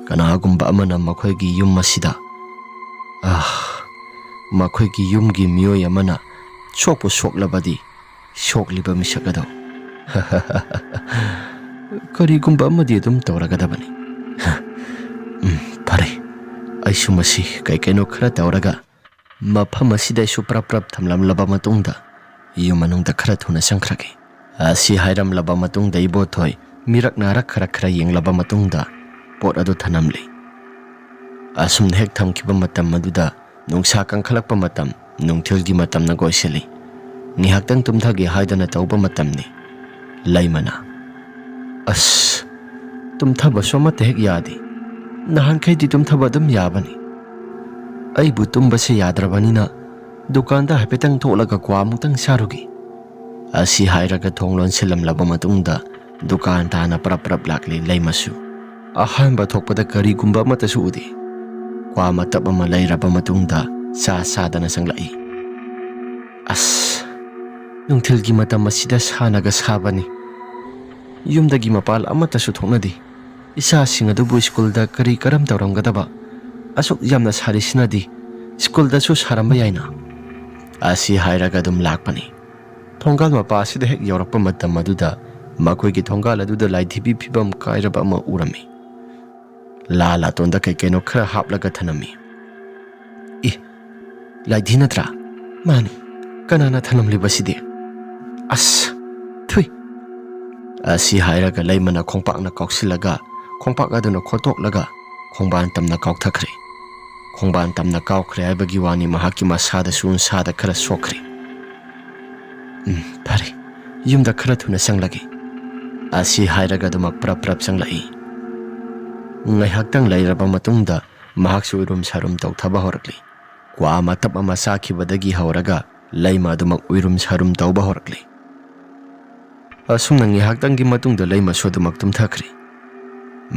ꯀꯅꯥꯒꯨꯝꯕ ꯑꯃꯅ ꯃꯈꯣꯏꯒꯤ ꯌꯨꯝ ꯑꯁꯤꯗ ꯃꯈꯣꯏꯒꯤ ꯌꯨꯝꯒꯤ ꯃꯤꯑꯣꯏ ꯑꯃꯅ ꯁꯣꯛꯄꯨ ꯁꯣꯛꯂꯕꯗꯤ ꯁꯣꯛꯂꯤꯕ ꯃꯤꯁꯛ ꯑꯗꯣ ꯀꯔꯤꯒꯨꯝꯕ ꯑꯃꯗꯤ ꯑꯗꯨꯝ ꯇꯧꯔꯒꯗꯕꯅꯤ. ꯐꯔꯦ, ꯑꯩꯁꯨ ꯃꯁꯤ ꯀꯩꯅꯣ ꯈꯔ ꯇꯧꯔꯒ ꯃꯐꯝ ꯑꯁꯤꯗ ꯑꯩꯁꯨ ꯄ꯭ꯔꯞ ꯊꯝꯂꯝꯂꯕ ꯃꯇꯨꯡꯗ ꯌꯨꯝ ꯃꯅꯨꯡꯗ ꯈꯔ ꯊꯨꯅ ꯆꯪꯈ꯭ꯔꯒꯦ. ꯑꯁꯤ ꯍꯥꯏꯔꯝꯂꯕ ꯃꯇꯨꯡꯗ ꯏꯕꯣꯊꯣꯏ ꯃꯤꯔꯛ ꯅꯥꯔꯛ ꯈꯔ ꯌꯦꯡꯂꯕ ꯃꯇꯨꯡꯗ ꯄꯣꯠ ꯑꯗꯨ ꯊꯅꯝꯂꯤ. ꯑꯁꯨꯝꯅ ꯍꯦꯛ ꯊꯝꯈꯤꯕ ꯃꯇꯝ ꯑꯗꯨꯗ ꯅꯨꯡꯁꯥ ꯀꯟꯈꯠꯂꯛꯄ ꯃꯇꯝ, ꯅꯨꯡꯊꯤꯜꯒꯤ ꯃꯇꯝꯅ ꯀꯣꯏꯁꯤꯜꯂꯤ. ꯉꯥꯏꯍꯥꯛꯇꯪ ꯇꯨꯝꯊꯒꯦ ꯍꯥꯏꯗꯅ ꯇꯧꯕ ꯃꯇꯝꯅꯤ. ꯂꯩꯃꯅ, ꯑꯁ, ꯇꯨꯝꯊꯕꯁꯨ ꯑꯃꯠꯇ ꯍꯦꯛ ꯌꯥꯗꯦ. ꯅꯍꯥꯟꯈꯩꯗꯤ ꯇꯨꯝꯊꯕ ꯑꯗꯨꯝ ꯌꯥꯕꯅꯤ. ꯑꯩꯕꯨ ꯇꯨꯝꯕꯁꯦ ꯌꯥꯗ꯭ꯔꯕꯅꯤꯅ ꯗꯨꯀꯥꯟꯗ ꯍꯥꯏꯐꯦꯠꯇꯪ ꯊꯣꯛꯂꯒ ꯀ꯭ꯋꯥ ꯑꯃꯨꯛꯇꯪ ꯆꯥꯔꯨꯒꯦ. ꯑꯁꯤ ꯍꯥꯏꯔꯒ ꯊꯣꯡ ꯂꯣꯟꯁꯤꯜꯂꯝꯂꯕ ꯃꯇꯨꯡꯗ ꯗꯨꯀꯥꯟ ꯇꯥꯅ ꯄ꯭ꯔꯞ ꯂꯥꯛꯂꯤ ꯂꯩꯃꯁꯨ. ꯑꯍꯥꯟꯕ ꯊꯣꯛꯄꯗ ꯀꯔꯤꯒꯨꯝꯕ ꯑꯃꯠꯇꯁꯨ ꯎꯗꯦ. ꯀ꯭ꯋꯥ ꯃꯇꯞ ꯑꯃ ꯂꯩꯔꯕ ꯃꯇꯨꯡꯗ ꯆꯥꯗꯅ ꯆꯪꯂꯛꯏ. ꯑꯁ, ꯅꯨꯡꯊꯤꯜꯒꯤ ꯃꯇꯝ ꯑꯁꯤꯗ ꯁꯥꯅꯒ ꯁꯥꯕꯅꯤ. ꯌꯨꯝꯗꯒꯤ ꯃꯄꯥꯜ ꯑꯃꯠꯇꯁꯨ ꯊꯣꯛꯅꯗꯦ. ꯏꯆꯥꯁꯤꯡ ꯑꯗꯨꯕꯨ ꯁ꯭ꯀꯨꯜꯗ ꯀꯔꯝ ꯇꯧꯔꯝꯒꯗꯕ? ꯑꯁꯨꯛ ꯌꯥꯝꯅ ꯁꯥꯔꯤꯁꯤꯅꯗꯤ ꯁ꯭ꯀꯨꯜꯗꯁꯨ ꯁꯥꯔꯝꯕ ꯌꯥꯏꯅ. ꯑꯁꯤ ꯍꯥꯏꯔꯒ ꯑꯗꯨꯝ ꯂꯥꯛꯄꯅꯤ. ꯊꯣꯡꯒꯥꯜ ꯃꯄꯥ ꯑꯁꯤꯗ ꯍꯦꯛ ꯌꯧꯔꯛꯄ ꯃꯇꯝ ꯑꯗꯨꯗ ꯃꯈꯣꯏꯒꯤ ꯊꯣꯡꯒꯥꯜ ꯑꯗꯨꯗ ꯂꯥꯏꯙꯤꯕꯤ ꯐꯤꯕꯝ ꯀꯥꯏꯔꯕ ꯑꯃ ꯎꯔꯝꯃꯤ. ꯂꯥꯇꯣꯟꯗ ꯀꯩꯅꯣ ꯈꯔ ꯍꯥꯞꯂꯒ ꯊꯅꯝꯃꯤ. ꯂꯥꯏꯙꯤ ꯅꯠꯇ꯭ꯔꯥ? ꯃꯥꯅꯤ. ꯀꯅꯥꯅ ꯊꯅꯝꯂꯤꯕꯁꯤꯗꯤ? ꯑꯁ, ꯊꯨꯏ. ꯑꯁꯤ ꯍꯥꯏꯔꯒ ꯂꯩꯃꯅ ꯈꯣꯡꯄꯥꯛꯅ ꯀꯥꯎꯁꯤꯜꯂꯒ ꯈꯣꯡꯄꯥꯛ ꯑꯗꯨꯅ ꯈꯣꯠꯇꯣꯛꯂꯒ ꯈꯣꯡꯕꯥꯟ ꯇꯝꯅ ꯀꯥꯎꯊꯈ꯭ꯔꯦ. ꯈꯣꯡꯕꯥꯟ ꯇꯝꯅ ꯀꯥꯎꯈ꯭ꯔꯦ ꯍꯥꯏꯕꯒꯤ ꯋꯥꯅꯤ, ꯃꯍꯥꯛꯀꯤ ꯃꯁꯥꯗꯁꯨ ꯎꯟꯁꯥꯗ ꯈꯔ ꯁꯣꯛꯈ꯭ꯔꯦ. ꯐꯔꯦ, ꯌꯨꯝꯗ ꯈꯔ ꯊꯨꯅ ꯆꯪꯂꯒꯦ. ꯑꯁꯤ ꯍꯥꯏꯔꯒ ꯑꯗꯨꯃꯛ ꯄ꯭ꯔꯞ ꯆꯪꯂꯛꯏ. ꯉꯥꯏꯍꯥꯛꯇꯪ ꯂꯩꯔꯕ ꯃꯇꯨꯡꯗ ꯃꯍꯥꯛꯁꯨ ꯎꯏꯔꯨꯝ ꯁꯥꯔꯨꯝ ꯇꯧꯊꯕ ꯍꯧꯔꯛꯂꯤ. ꯀ꯭ꯋꯥ ꯃꯇꯞ ꯑꯃ ꯆꯥꯈꯤꯕꯗꯒꯤ ꯍꯧꯔꯒ ꯂꯩꯃ ꯑꯗꯨꯃꯛ ꯎꯏꯔꯨꯝ ꯁꯥꯔꯨꯝ ꯇꯧꯕ ꯍꯧꯔꯛꯂꯤ. ꯑꯁꯨꯝꯅ ꯉꯥꯏꯍꯥꯛꯇꯪꯒꯤ ꯃꯇꯨꯡꯗ ꯂꯩꯃꯁꯨ ꯑꯗꯨꯃꯛ ꯇꯨꯝꯊꯈ꯭ꯔꯦ.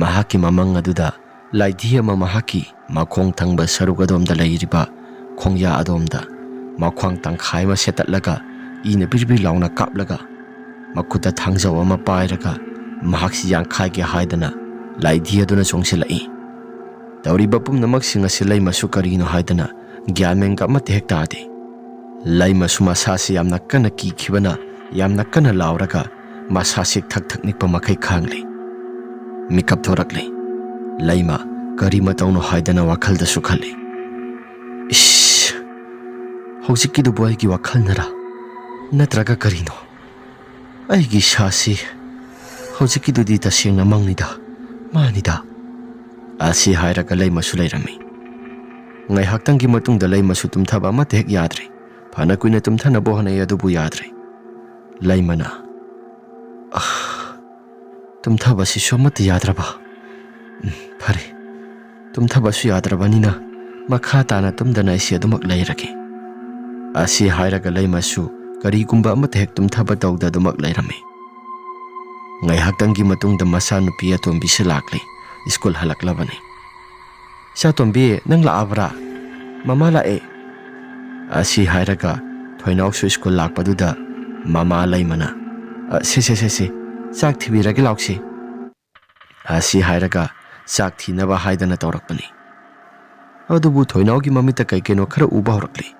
ꯃꯍꯥꯛꯀꯤ ꯃꯃꯪ ꯑꯗꯨꯗ ꯂꯥꯏꯙꯤ ꯑꯃ ꯃꯍꯥꯛꯀꯤ ꯃꯈꯣꯡ ꯊꯪꯕ ꯁꯔꯨꯛ ꯑꯗꯣꯝꯗ ꯂꯩꯔꯤꯕ ꯈꯣꯡꯌꯥ ꯑꯗꯣꯝꯗ ꯃꯈ꯭ꯋꯥꯡ ꯇꯪꯈꯥꯏ ꯑꯃ ꯁꯦꯠꯇꯠꯂꯒ ꯏꯅ ꯕꯤꯔꯕꯤꯔ ꯂꯥꯎꯅ ꯀꯥꯞꯂꯒ ꯃꯈꯨꯠꯇ ꯊꯥꯡꯖꯧ ꯑꯃ ꯄꯥꯏꯔꯒ ꯃꯍꯥꯛꯁꯤ ꯌꯥꯡꯈꯥꯏꯒꯦ ꯍꯥꯏꯗꯅ ꯂꯥꯏꯙꯤ ꯑꯗꯨꯅ ꯆꯣꯡꯁꯤꯜꯂꯛꯏ. ꯇꯧꯔꯤꯕ ꯄꯨꯝꯅꯃꯛꯁꯤꯡ ꯑꯁꯤ ꯂꯩꯃꯁꯨ ꯀꯔꯤꯅꯣ ꯍꯥꯏꯗꯅ ꯒ꯭ꯌꯥꯟ ꯃꯦꯟꯒ ꯑꯃꯠꯇ ꯍꯦꯛ ꯇꯥꯗꯦ. ꯂꯩꯃꯁꯨ ꯃꯁꯥꯁꯤ ꯌꯥꯝꯅ ꯀꯟꯅ ꯀꯤꯈꯤꯕꯅ ꯌꯥꯝꯅ ꯀꯟꯅ ꯂꯥꯎꯔꯒ ꯃꯁꯥꯁꯤ ꯊꯛ ꯅꯤꯛꯄ ꯃꯈꯩ ꯈꯥꯡꯂꯤ. ꯃꯤꯀꯞ ꯊꯣꯔꯛꯂꯤ. ꯂꯩꯃ ꯀꯔꯤ ꯃꯇꯧꯅꯣ ꯍꯥꯏꯗꯅ ꯋꯥꯈꯜꯗꯁꯨ ꯈꯜꯂꯤ. ꯏꯁ, ꯍꯧꯖꯤꯛꯀꯤꯗꯨꯕꯨ ꯑꯩꯒꯤ ꯋꯥꯈꯜꯅꯔꯥ ꯅꯠꯇ꯭ꯔꯒ ꯀꯔꯤꯅꯣ? ꯑꯩꯒꯤ ꯏꯁꯥꯁꯤ ꯍꯧꯖꯤꯛꯀꯤꯗꯨꯗꯤ ꯇꯁꯦꯡꯅ ꯃꯪꯅꯤꯗ, ꯃꯥꯅꯤꯗ. ꯑꯁꯤ ꯍꯥꯏꯔꯒ ꯂꯩꯃꯁꯨ ꯂꯩꯔꯝꯃꯤ. ꯉꯥꯏꯍꯥꯛꯇꯪꯒꯤ ꯃꯇꯨꯡꯗ ꯂꯩꯃꯁꯨ ꯇꯨꯝꯊꯕ ꯑꯃꯠꯇ ꯍꯦꯛ ꯌꯥꯗ꯭ꯔꯦ. ꯐꯅ ꯀꯨꯏꯅ ꯇꯨꯝꯊꯅꯕ ꯍꯣꯠꯅꯩ ꯑꯗꯨꯕꯨ ꯌꯥꯗ꯭ꯔꯦ. ꯂꯩꯃꯅ, ꯇꯨꯝꯊꯕꯁꯤꯁꯨ ꯑꯃꯠꯇ ꯌꯥꯗ꯭ꯔꯕ? ꯐꯔꯦ, ꯇꯨꯝꯊꯕꯁꯨ ꯌꯥꯗ꯭ꯔꯕꯅꯤ나 ꯃꯈꯥ ꯇꯥꯅ ꯇꯨꯝꯗꯅ ꯑꯩꯁꯦ ꯑꯗꯨꯃꯛ ꯂꯩꯔꯒꯦ. ꯑꯁꯤ ꯍꯥꯏꯔꯒ ꯂꯩꯃꯁꯨ ꯀꯔꯤꯒꯨꯝꯕ ꯑꯃꯠꯇ ꯍꯦꯛ ꯇꯨꯝꯊꯕ ꯇꯧꯗ ꯑꯗꯨꯃꯛ ꯂꯩꯔꯝꯃꯤ. ꯉꯥꯏꯍꯥꯛꯇꯪꯒꯤ ꯃꯇꯨꯡꯗ ꯃꯆꯥꯅꯨꯄꯤ ꯑꯇꯣꯝꯕꯤꯁꯤ ꯂꯥꯛꯂꯤ. ꯁ꯭ꯀꯨꯜ ꯍꯜꯂꯛꯂꯕꯅꯤ. ꯏꯆꯥꯇꯣꯝꯕꯤ, ꯅꯪ ꯂꯥꯛꯑꯕ꯭ꯔꯥ? ꯃꯃꯥ ꯂꯥꯛꯑꯦ. ꯑꯁꯤ ꯍꯥꯏꯔꯒ ꯊꯣꯏꯅꯥꯎꯁꯨ ꯁ꯭ꯀꯨꯜ ꯂꯥꯛꯄꯗꯨꯗ ꯃꯃꯥ ꯂꯩꯃꯅ, ꯁꯦ ꯆꯥꯛ ꯊꯤꯕꯤꯔꯒꯦ ꯂꯥꯎꯁꯤ. ꯑꯁꯤ ꯍꯥꯏꯔꯒ ꯆꯥꯛ ꯊꯤꯅꯕ ꯍꯥꯏꯗꯅ ꯇꯧꯔꯛꯄꯅꯤ. ꯑꯗꯨꯕꯨ ꯊꯣꯏꯅꯥꯎꯒꯤ ꯃꯃꯤꯠꯇ ꯀꯩꯅꯣ ꯈꯔ ꯎꯕ ꯍꯧꯔꯛꯂꯤ.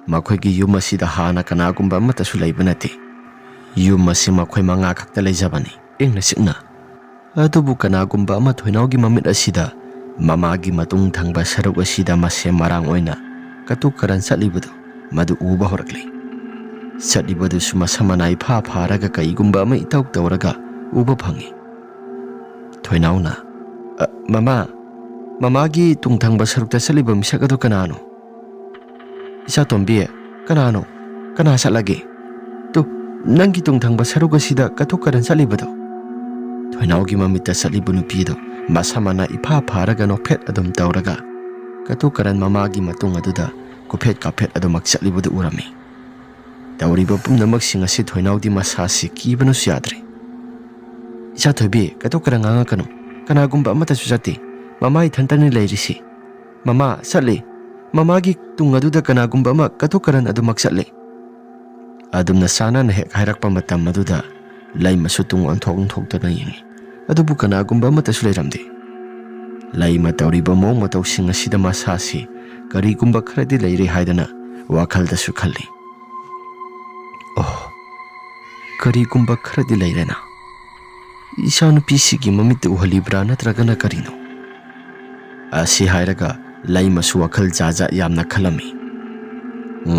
ꯃꯈꯣꯏꯒꯤ ꯌꯨꯝ ꯑꯁꯤꯗ ꯍꯥꯟꯅ ꯀꯅꯥꯒꯨꯝꯕ ꯑꯃꯠꯇꯁꯨ ꯂꯩꯕ ꯅꯠꯇꯦ. ꯌꯨꯝ ꯑꯁꯤ ꯃꯈꯣꯏ 5 ꯈꯛꯇ ꯂꯩꯖꯕꯅꯤ, ꯏꯪꯅ ꯆꯤꯛꯅ. ꯑꯗꯨꯕꯨ ꯀꯅꯥꯒꯨꯝꯕ ꯑꯃ ꯊꯣꯏꯅꯥꯎꯒꯤ ꯃꯃꯤꯠ ꯑꯁꯤꯗ ꯃꯃꯥꯒꯤ ꯃꯇꯨꯡ ꯊꯪꯕ ꯁꯔꯨꯛ ꯑꯁꯤꯗ ꯃꯁꯦꯝ ꯃꯔꯥꯡ ꯑꯣꯏꯅ ꯀꯇꯨꯛ ꯀꯔꯟ ꯆꯠꯂꯤꯕꯗꯨ ꯃꯗꯨ ꯎꯕ ꯍꯧꯔꯛꯂꯤ. ꯆꯠꯂꯤꯕꯗꯨꯁꯨ ꯃꯁꯝ ꯃꯅꯥ ꯏꯐꯥ ꯐꯥꯔꯒ ꯀꯩꯒꯨꯝꯕ ꯑꯃ ꯏꯇꯧ ꯇꯧꯔꯒ ꯎꯕ ꯐꯪꯏ. ꯊꯣꯏꯅꯥꯎꯅ, ꯃꯃꯥꯒꯤ ꯇꯨꯡꯊꯪꯕ ꯁꯔꯨꯛꯇ ꯆꯠꯂꯤꯕ ꯃꯤꯁꯛ ꯑꯗꯨ ꯀꯅꯥꯅꯣ? ꯏꯆꯥꯇꯣꯝꯕꯤ, ꯀꯅꯥꯅꯣ? ꯀꯅꯥ ꯆꯠꯂꯒꯦ? ꯅꯪꯒꯤ ꯇꯨꯡꯊꯪꯕ ꯁꯔꯨꯛ ꯑꯁꯤꯗ ꯀꯇꯨꯛ ꯀꯔꯟ ꯆꯠꯂꯤꯕꯗꯣ? ꯊꯣꯏꯅꯥꯎꯒꯤ ꯃꯃꯤꯠꯇ ꯆꯠꯂꯤꯕ ꯅꯨꯄꯤꯗꯣ ꯃꯁꯝ ꯃꯅꯥ ꯏꯐꯥ ꯐꯥꯔꯒ ꯅꯣꯛꯐꯦꯠ ꯑꯗꯨꯝ ꯇꯧꯔꯒ ꯀꯇꯨꯛ ꯀꯔꯟ ꯃꯃꯥꯒꯤ ꯃꯇꯨꯡ ꯑꯗꯨꯗ ꯀꯨꯐꯦꯠ ꯀꯥꯐꯦꯠ ꯑꯗꯨꯃꯛ ꯆꯠꯂꯤꯕꯗꯨ ꯎꯔꯝꯃꯤ. ꯇꯧꯔꯤꯕ ꯄꯨꯝꯅꯃꯛꯁꯤꯡ ꯑꯁꯤ ꯊꯣꯏꯅꯥꯎꯗꯤ ꯃꯁꯥꯁꯤ ꯀꯤꯕꯅꯁꯨ ꯌꯥꯗ꯭ꯔꯦ. ꯏꯆꯥꯊꯣꯏꯕꯤ, ꯀꯇꯨꯛ ꯀꯔꯟ ꯉꯥꯡꯉꯛꯀꯅꯨ. ꯀꯅꯥꯒꯨꯝꯕ ꯑꯃꯠꯇꯁꯨ ꯆꯠꯇꯦ. ꯃꯃꯥ ꯏꯊꯟꯇꯅꯤ ꯂꯩꯔꯤꯁꯤ. ꯃꯃꯥ ꯆꯠꯂꯤ. ꯃꯃꯥꯒꯤ ꯇꯨꯡ ꯑꯗꯨꯗ ꯀꯅꯥꯒꯨꯝꯕ ꯑꯃ ꯀꯇꯨꯛ ꯀꯔꯟ ꯑꯗꯨꯃꯛ ꯆꯠꯂꯤ. ꯑꯗꯨꯝꯅ ꯆꯥꯟꯅꯅ ꯍꯦꯛ ꯍꯥꯏꯔꯛꯄ ꯃꯇꯝ ꯑꯗꯨꯗ ꯂꯩꯃꯁꯨ ꯇꯨꯡ ꯑꯣꯟꯊꯣꯛꯇꯨꯅ ꯌꯦꯡꯉꯤ. ꯑꯗꯨꯕꯨ ꯀꯅꯥꯒꯨꯝꯕ ꯑꯃꯠꯇꯁꯨ ꯂꯩꯔꯝꯗꯦ. ꯂꯩꯃ ꯇꯧꯔꯤꯕ ꯃꯑꯣꯡ ꯃꯇꯧꯁꯤꯡ ꯑꯁꯤꯗ ꯃꯁꯥꯁꯤ ꯀꯔꯤꯒꯨꯝꯕ ꯈꯔꯗꯤ ꯂꯩꯔꯦ ꯍꯥꯏꯗꯅ ꯋꯥꯈꯜꯗꯁꯨ ꯈꯜꯂꯤ꯫ ꯑꯣ, ꯀꯔꯤꯒꯨꯝꯕ ꯈꯔꯗꯤ ꯂꯩꯔꯦꯅ꯫ ꯏꯆꯥꯅꯨꯄꯤꯁꯤꯒꯤ ꯃꯃꯤꯠꯇ ꯎꯍꯜꯂꯤꯕ꯭ꯔꯥ ꯅꯠꯇ꯭ꯔꯒꯅ ꯀꯔꯤꯅꯣ? ꯑꯁꯤ ꯍꯥꯏꯔꯒ ꯂꯩꯃꯁꯨ ꯋꯥꯈꯜ ꯖꯥꯠ ꯌꯥꯝꯅ ꯈꯜꯂꯝꯃꯤ꯫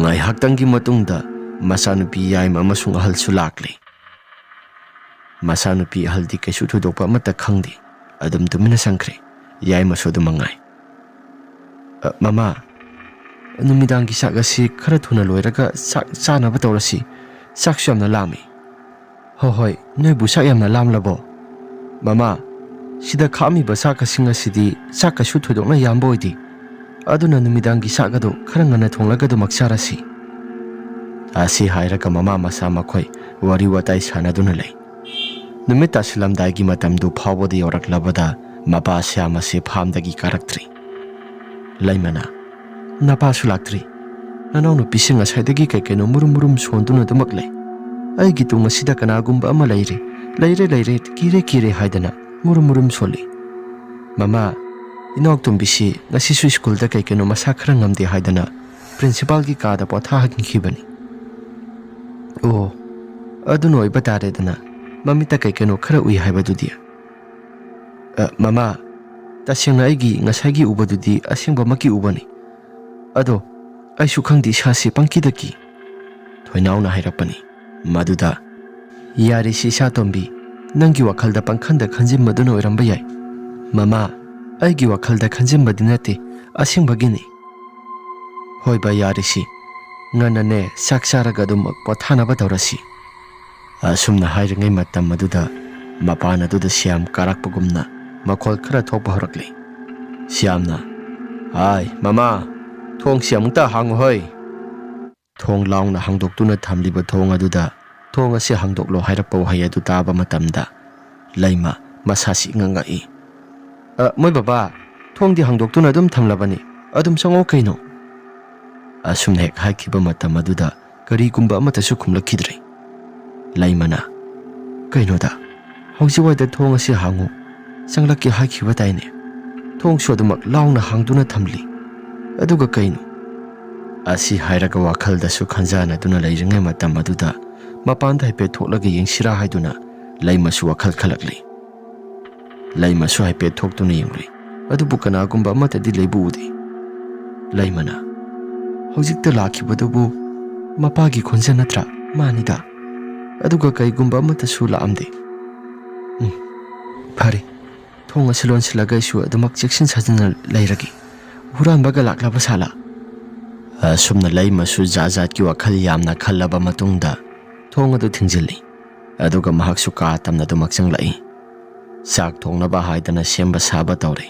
ꯉꯥꯏꯍꯥꯛꯇꯪꯒꯤ ꯃꯇꯨꯡꯗ ꯃꯆꯥꯅꯨꯄꯤ ꯌꯥꯏꯃ ꯑꯃꯁꯨꯡ ꯑꯍꯜꯁꯨ ꯂꯥꯛꯂꯦ꯫ ꯃꯆꯥꯅꯨꯄꯤ ꯑꯍꯜꯗꯤ ꯀꯩꯁꯨ ꯊꯣꯏꯗꯣꯛꯄ ꯑꯃꯠꯇ ꯈꯪꯗꯦ, ꯑꯗꯨꯝ ꯇꯨꯃꯤꯟꯅ ꯆꯪꯈ꯭ꯔꯦ꯫ ꯌꯥꯏꯃꯁꯨ ꯑꯗꯨꯝ ꯃꯉꯥꯏ꯫ ꯃꯃꯥ, ꯅꯨꯃꯤꯗꯥꯡꯒꯤ ꯆꯥꯛ ꯑꯁꯤ ꯈꯔ ꯊꯨꯅ ꯂꯣꯏꯔꯒ ꯆꯥꯛ ꯆꯥꯅꯕ ꯇꯧꯔꯁꯤ꯫ ꯆꯥꯛꯁꯨ ꯌꯥꯝꯅ ꯂꯥꯝꯃꯤ꯫ ꯍꯣꯏ, ꯅꯣꯏꯕꯨ ꯆꯥꯛ ꯌꯥꯝꯅ ꯂꯥꯝꯂꯕꯣ? ꯃꯃꯥ, ꯁꯤꯗ ꯈꯥꯛꯑꯝꯃꯤꯕ ꯆꯥꯛꯁꯤꯡ ꯑꯁꯤꯗꯤ ꯆꯥꯛ ꯀꯩꯁꯨ ꯊꯣꯏꯗꯣꯛꯅ ꯌꯥꯝꯕ ꯑꯣꯏꯗꯦ꯫ ꯑꯗꯨꯅ ꯅꯨꯃꯤꯗꯥꯡꯒꯤ ꯆꯥꯛ ꯑꯗꯨ ꯈꯔ ꯉꯟꯅ ꯊꯣꯡꯂꯒ ꯑꯗꯨꯃꯛ ꯆꯥꯔꯁꯤ꯫ ꯑꯁꯤ ꯍꯥꯏꯔꯒ ꯃꯃꯥ ꯃꯆꯥ ꯃꯈꯣꯏ ꯋꯥꯔꯤ ꯋꯥꯇꯥꯏ ꯁꯥꯟꯅꯗꯨꯅ ꯂꯩ꯫ ꯅꯨꯃꯤꯠ ꯇꯥꯁꯤꯜꯂꯝꯗꯥꯏꯒꯤ ꯃꯇꯝꯗꯨ ꯐꯥꯎꯕꯗ ꯌꯧꯔꯛꯂꯕꯗ ꯃꯄꯥ ꯁ꯭ꯌꯥꯝ ꯑꯁꯤ ꯐꯥꯝꯗꯒꯤ ꯀꯥꯔꯛꯇ꯭ꯔꯤ꯫ ꯂꯩꯃꯅ, ꯅꯄꯥꯁꯨ ꯂꯥꯛꯇ꯭ꯔꯤ? ꯅꯅꯥꯎꯅꯨꯄꯤꯁꯤꯡ ꯉꯁꯥꯏꯗꯒꯤ ꯀꯩꯅꯣ ꯃꯨꯔꯨꯝ ꯃꯨꯔꯨꯝ ꯁꯣꯟꯗꯨꯅ ꯑꯗꯨꯃꯛ ꯂꯩ꯫ ꯑꯩꯒꯤ ꯇꯨꯡ ꯑꯁꯤꯗ ꯀꯅꯥꯒꯨꯝꯕ ꯑꯃ ꯂꯩꯔꯦ, ꯀꯤꯔꯦ ꯍꯥꯏꯗꯅ ꯃꯨꯔꯨꯝ ꯃꯨꯔꯨꯝ ꯁꯣꯜꯂꯤ꯫ ꯃꯃꯥ, ꯏꯅꯥꯎꯇꯣꯝꯕꯤꯁꯤ ꯉꯁꯤꯁꯨ ꯁ꯭ꯀꯨꯜꯗ ꯀꯩꯅꯣ ꯃꯁꯥ ꯈꯔ ꯉꯝꯗꯦ ꯍꯥꯏꯗꯅ ꯄ꯭ꯔꯤꯟꯁꯤꯄꯥꯜꯒꯤ ꯀꯥꯗ ꯄꯣꯊꯥꯍꯟꯈꯤꯕꯅꯤ꯫ ꯑꯣ, ꯑꯗꯨꯅ ꯑꯣꯏꯕ ꯇꯥꯔꯦꯗꯅ ꯃꯃꯤꯠꯇ ꯀꯩꯅꯣ ꯈꯔ ꯎꯏ ꯍꯥꯏꯕꯗꯨꯗꯤ꯫ ꯃꯃꯥ, ꯇꯁꯦꯡꯅ ꯑꯩꯒꯤ ꯉꯁꯥꯏꯒꯤ ꯎꯕꯗꯨꯗꯤ ꯑꯁꯦꯡꯕꯃꯛꯀꯤ ꯎꯕꯅꯤ꯫ ꯑꯗꯣ ꯑꯩꯁꯨ ꯈꯪꯗꯦ, ꯏꯁꯥꯁꯤ ꯄꯪꯀꯤꯗ ꯀꯤ꯫ ꯊꯣꯏꯅꯥꯎꯅ ꯍꯥꯏꯔꯛꯄꯅꯤ꯫ ꯃꯗꯨꯗ ꯌꯥꯔꯤꯁꯤ ꯏꯆꯥꯇꯣꯝꯕꯤ, ꯅꯪꯒꯤ ꯋꯥꯈꯜꯗ ꯄꯪꯈꯟꯗ ꯈꯟꯖꯤꯟꯕꯗꯨꯅ ꯑꯣꯏꯔꯝꯕ ꯌꯥꯏ꯫ ꯃꯃꯥ, ꯑꯩꯒꯤ ꯋꯥꯈꯜꯗ ꯈꯟꯖꯤꯟꯕꯗꯤ ꯅꯠꯇꯦ, ꯑꯁꯦꯡꯕꯒꯤꯅꯤ꯫ ꯍꯣꯏꯕ ꯌꯥꯔꯤꯁꯤ, ꯉꯟꯅꯅꯦ ꯆꯥꯛ ꯆꯥꯔꯒ ꯑꯗꯨꯃꯛ ꯄꯣꯊꯥꯅꯕ ꯇꯧꯔꯁꯤ꯫ ꯑꯁꯨꯝꯅ ꯍꯥꯏꯔꯤꯉꯩ ꯃꯇꯝ ꯑꯗꯨꯗ ꯃꯄꯥꯟ ꯑꯗꯨꯗ ꯁ꯭ꯌꯥꯝ ꯀꯥꯔꯛꯄꯒꯨꯝꯅ ꯃꯈꯣꯜ ꯈꯔ ꯊꯣꯛꯄ ꯍꯧꯔꯛꯂꯤ꯫ ꯁ꯭ꯌꯥꯝꯅ, ꯍꯥꯏ ꯃꯃꯥ, ꯊꯣꯡꯁꯤ ꯑꯃꯨꯛꯇ ꯍꯥꯡꯉꯨꯍꯣꯏ꯫ ꯊꯣꯡ ꯂꯥꯎꯅ ꯍꯥꯡꯗꯣꯛꯇꯨꯅ ꯊꯝꯂꯤꯕ ꯊꯣꯡ ꯑꯗꯨꯗ ꯊꯣꯡ ꯑꯁꯤ ꯍꯥꯡꯗꯣꯛꯂꯣ ꯍꯥꯏꯔꯛꯄ ꯋꯥꯍꯩ ꯑꯗꯨ ꯇꯥꯕ ꯃꯇꯝꯗ ꯂꯩꯃ ꯃꯁꯥꯁꯤ ꯉꯛꯉꯛꯏ꯫ ꯃꯣꯏ ꯕꯕꯥ, ꯊꯣꯡꯗꯤ ꯍꯥꯡꯗꯣꯛꯇꯨꯅ ꯑꯗꯨꯝ ꯊꯝꯂꯕꯅꯤ, ꯑꯗꯨꯝ ꯆꯪꯉꯛꯑꯣ ꯀꯩꯅꯣ꯫ ꯑꯁꯨꯝꯅ ꯍꯦꯛ ꯍꯥꯏꯈꯤꯕ ꯃꯇꯝ ꯑꯗꯨꯗ ꯀꯔꯤꯒꯨꯝꯕ ꯑꯃꯠꯇꯁꯨ ꯈꯨꯝꯂꯛꯈꯤꯗ꯭ꯔꯦ꯫ ꯂꯩꯃꯅ, ꯀꯩꯅꯣꯗ, ꯍꯧꯖꯤꯛꯋꯥꯏꯗ ꯊꯣꯡ ꯑꯁꯤ ꯍꯥꯡꯉꯨ ꯆꯪꯂꯛꯀꯦ ꯍꯥꯏꯈꯤꯕ ꯇꯥꯏꯅꯦ꯫ ꯊꯣꯡꯁꯨ ꯑꯗꯨꯃꯛ ꯂꯥꯎꯅ ꯍꯥꯡꯗꯨꯅ ꯊꯝꯂꯤ, ꯑꯗꯨꯒ ꯀꯩꯅꯣ? ꯑꯁꯤ ꯍꯥꯏꯔꯒ ꯋꯥꯈꯜꯗꯁꯨ ꯈꯟꯖꯥꯟꯅꯗꯨꯅ ꯂꯩꯔꯤꯉꯩ ꯃꯇꯝ ꯑꯗꯨꯗ ꯃꯄꯥꯟꯗ ꯍꯥꯏꯐꯦꯠ ꯊꯣꯛꯂꯒ ꯌꯦꯡꯁꯤꯔꯥ ꯍꯥꯏꯗꯨꯅ ꯂꯩꯃꯁꯨ ꯋꯥꯈꯜ ꯈꯜꯂꯛꯂꯤ꯫ ꯂꯩꯃꯁꯨ ꯍꯥꯏꯐꯦꯠ ꯊꯣꯛꯇꯨꯅ ꯌꯦꯡꯂꯨꯏ, ꯑꯗꯨꯕꯨ ꯀꯅꯥꯒꯨꯝꯕ ꯑꯃꯠꯇꯗꯤ ꯂꯩꯕ ꯎꯗꯦ꯫ ꯂꯩꯃꯅ, ꯍꯧꯖꯤꯛꯇ ꯂꯥꯛꯈꯤꯕꯗꯨꯕꯨ ꯃꯄꯥꯒꯤ ꯈꯣꯟꯖꯦꯜ ꯅꯠꯇ꯭ꯔꯥ? ꯃꯥꯅꯤꯗ, ꯑꯗꯨꯒ ꯀꯩꯒꯨꯝꯕ ꯑꯃꯠꯇꯁꯨ ꯂꯥꯛꯑꯝꯗꯦ꯫ ꯐꯔꯦ, ꯊꯣꯡ ꯑꯁꯤ ꯂꯣꯟꯁꯤꯜꯂꯒ ꯑꯩꯁꯨ ꯑꯗꯨꯃꯛ ꯆꯦꯛꯁꯤꯟ ꯁꯥꯖꯤꯟꯅ ꯂꯩꯔꯒꯦ, ꯍꯨꯔꯥꯟꯕꯒ ꯂꯥꯛꯂꯕ ꯁꯥꯂꯥ꯫ ꯑꯁꯨꯝꯅ ꯂꯩꯃꯁꯨ ꯖꯥꯠꯀꯤ ꯋꯥꯈꯜ ꯌꯥꯝꯅ ꯈꯜꯂꯕ ꯃꯇꯨꯡꯗ ꯊꯣꯡ ꯑꯗꯨ ꯊꯤꯡꯖꯤꯜꯂꯤ, ꯑꯗꯨꯒ ꯃꯍꯥꯛꯁꯨ ꯀꯥ ꯇꯝꯅ ꯑꯗꯨꯃꯛ ꯆꯪꯂꯛꯏ꯫ ꯆꯥꯛ ꯊꯣꯡꯅꯕ ꯍꯥꯏꯗꯅ ꯁꯦꯝꯕ ꯁꯥꯕ ꯇꯧꯔꯦ꯫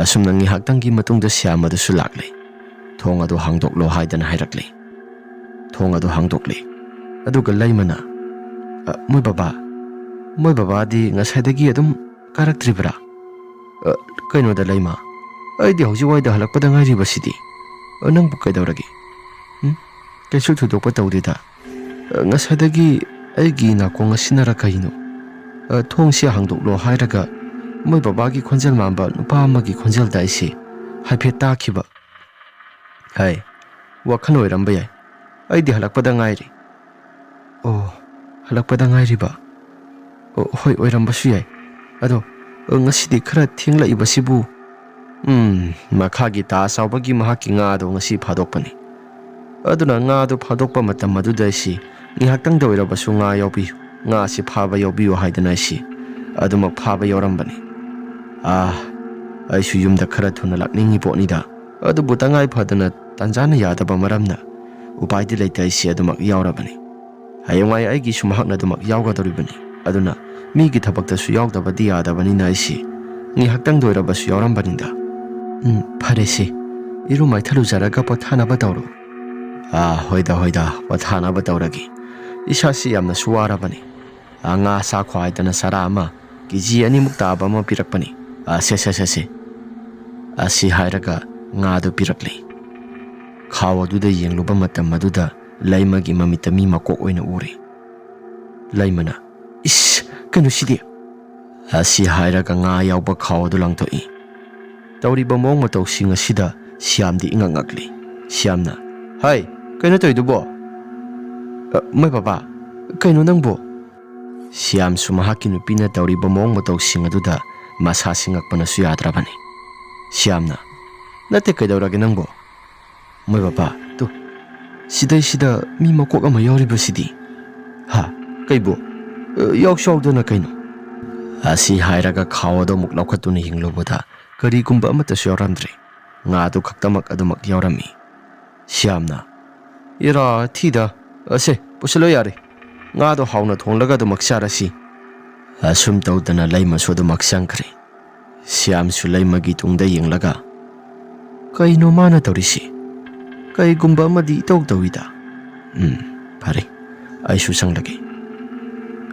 ꯑꯁꯨꯝꯅ ꯉꯥꯏꯍꯥꯛꯇꯪꯒꯤ ꯃꯇꯨꯡꯗ ꯁ꯭ꯌꯥꯝ ꯑꯗꯨꯁꯨ ꯂꯥꯛꯂꯦ꯫ ꯊꯣꯡ ꯑꯗꯨ ꯍꯥꯡꯗꯣꯛꯂꯣ ꯍꯥꯏꯗꯅ ꯍꯥꯏꯔꯛꯂꯦ꯫ ꯊꯣꯡ ꯑꯗꯨ ꯍꯥꯡꯗꯣꯛꯂꯦ, ꯑꯗꯨꯒ ꯂꯩꯃꯅ, ꯃꯣꯏ ꯕꯕꯥꯗꯤ ꯉꯁꯥꯏꯗꯒꯤ ꯑꯗꯨꯝ ꯀꯥꯔꯛꯇ꯭ꯔꯤꯕ꯭ꯔꯥ? ꯀꯩꯅꯣꯗ ꯂꯩꯃ, ꯑꯩꯗꯤ ꯍꯧꯖꯤꯛꯋꯥꯏꯗ ꯍꯜꯂꯛꯄꯗ ꯉꯥꯏꯔꯤꯕꯁꯤꯗꯤ꯫ ꯅꯪꯕꯨ ꯀꯩꯗꯧꯔꯒꯦ? ꯀꯩꯁꯨ ꯊꯣꯏꯗꯣꯛꯄ ꯇꯧꯗꯦꯗ, ꯉꯁꯥꯏꯗꯒꯤ ꯑꯩꯒꯤ ꯅꯥꯀꯣꯡ ꯑꯁꯤꯅꯔ ꯀꯩꯅꯣ ꯊꯣꯡꯁꯤ ꯍꯥꯡꯗꯣꯛꯂꯣ ꯍꯥꯏꯔꯒ ꯃꯣꯏ ꯕꯕꯥꯒꯤ ꯈꯣꯟꯖꯦꯜ ꯃꯥꯟꯕ ꯅꯨꯄꯥ ꯑꯃꯒꯤ ꯈꯣꯟꯖꯦꯜꯗ ꯑꯩꯁꯤ ꯍꯥꯏꯐꯦꯠ ꯇꯥꯈꯤꯕ꯫ ꯋꯥꯈꯜ ꯑꯣꯏꯔꯝꯕ ꯌꯥꯏ, ꯑꯩꯗꯤ ꯍꯜꯂꯛꯄꯗ ꯉꯥꯏꯔꯤ꯫ ꯑꯣ, ꯍꯜꯂꯛꯄꯗ ꯉꯥꯏꯔꯤꯕ? ꯍꯣꯏ, ꯑꯣꯏꯔꯝꯕꯁꯨ ꯌꯥꯏ꯫ ꯑꯗꯣ ꯉꯁꯤꯗꯤ ꯈꯔ ꯊꯦꯡꯂꯛꯏꯕꯁꯤꯕꯨ? ꯃꯈꯥꯒꯤ ꯇꯥ ꯆꯥꯎꯕꯒꯤ ꯃꯍꯥꯛꯀꯤ ꯉꯥꯗꯣ ꯉꯁꯤ ꯐꯥꯗꯣꯛꯄꯅꯤ꯫ ꯑꯗꯨꯅ ꯉꯥꯗꯣ ꯐꯥꯗꯣꯛꯄ ꯃꯇꯝ ꯑꯗꯨꯗ ꯑꯩꯁꯤ ꯉꯥꯏꯍꯥꯛꯇꯪꯗ ꯑꯣꯏꯔꯕꯁꯨ ꯉꯥ ꯑꯁꯤ ꯐꯥꯕ ꯌꯥꯎꯕꯤꯌꯨ ꯍꯥꯏꯗꯅ ꯑꯩꯁꯤ ꯑꯗꯨꯃꯛ ꯐꯥꯕ ꯌꯥꯎꯔꯝꯕꯅꯤ꯫ ꯑꯩꯁꯨ ꯌꯨꯝꯗ ꯈꯔ ꯊꯨꯅ ꯂꯥꯛꯅꯤꯡꯉꯤ ꯄꯣꯠꯅꯤꯗ, ꯑꯗꯨꯕꯨ ꯇꯉꯥꯏ ꯐꯗꯅ ꯇꯥꯟꯖꯥꯅ ꯌꯥꯗꯕ ꯃꯔꯝꯅ ꯎꯄꯥꯏꯗꯤ ꯂꯩꯇ ꯑꯩꯁꯤ ꯑꯗꯨꯃꯛ ꯌꯥꯎꯔꯕꯅꯤ꯫ ꯍꯌꯦꯡꯋꯥꯏ ꯑꯩꯒꯤꯁꯨ ꯃꯍꯥꯛꯅ ꯑꯗꯨꯃꯛ ꯌꯥꯎꯒꯗꯧꯔꯤꯕꯅꯤ, ꯑꯗꯨꯅ ꯃꯤꯒꯤ ꯊꯕꯛꯇꯁꯨ ꯌꯥꯎꯗꯕꯗꯤ ꯌꯥꯗꯕꯅꯤꯅ ꯑꯩꯁꯤ ꯉꯥꯏꯍꯥꯛꯇꯪꯗ ꯑꯣꯏꯔꯕꯁꯨ ꯌꯥꯎꯔꯝꯕꯅꯤꯗ꯫ ꯐꯔꯦꯁꯦ, ꯏꯔꯨ ꯃꯥꯏꯊꯜꯂꯨꯖꯔꯒ ꯄꯣꯊꯥꯅꯕ ꯇꯧꯔꯣ꯫ ꯍꯣꯏꯗ, ꯄꯣꯊꯥꯅꯕ ꯇꯧꯔꯒꯦ꯫ ꯏꯁꯥꯁꯤ ꯌꯥꯝꯅꯁꯨ ꯋꯥꯔꯕꯅꯤ꯫ ꯉꯥ ꯆꯥꯈꯣ ꯍꯥꯏꯗꯅ ꯆꯔꯥ ꯑꯃ KG 2 ꯇꯥꯕ ꯑꯃ ꯄꯤꯔꯛꯄꯅꯤ꯫ ꯁꯦ ꯑꯁꯤ ꯍꯥꯏꯔꯒ ꯉꯥꯗꯨ ꯄꯤꯔꯛꯂꯤ꯫ ꯈꯥꯎ ꯑꯗꯨꯗ ꯌꯦꯡꯂꯨꯕ ꯃꯇꯝ ꯑꯗꯨꯗ ꯂꯩꯃꯒꯤ ꯃꯃꯤꯠꯇ ꯃꯤ ꯃꯀꯣꯛ ꯑꯣꯏꯅ ꯎꯔꯦ꯫ ꯂꯩꯃꯅ, ꯏꯁ, ꯀꯩꯅꯣꯁꯤꯗꯤ? ꯑꯁꯤ ꯍꯥꯏꯔꯒ ꯉꯥ ꯌꯥꯎꯕ ꯈꯥꯎ ꯑꯗꯨ ꯂꯪꯊꯣꯛꯏ꯫ ꯇꯧꯔꯤꯕ ꯃꯑꯣꯡ ꯃꯇꯧꯁꯤꯡ ꯑꯁꯤꯗ Siamdi ingak ngakli. Siamna, "Hai, kaino toidubo?" "Mai papa, kaino nangbo?" Siam su mahaki nupina tawriba mawng matawsing aduda masa singakpanasu yadrabani. Siamna, "Nate kaidawrage nangbo?" "Mai papa, tu sida mi makok ama yauribasidi." "Ha, kaibo? Yauksaudana kaino?" Asi hairaga khawado muk laukhatuna hinglubada karigumba amatasu yauramdre. Nga adu khaktamak adumak yaurami. Siamna, "Ira thida ase pusalo yare. Nga adu hauna thonglaga adumak sarasi." Asum tawdana laima su adumak sangkre. Siam su laimagi tungda yenglaga, "Kaino mana tawrisi? Kaigumba amadi itaw tawida." "Pare, aisu sanglage."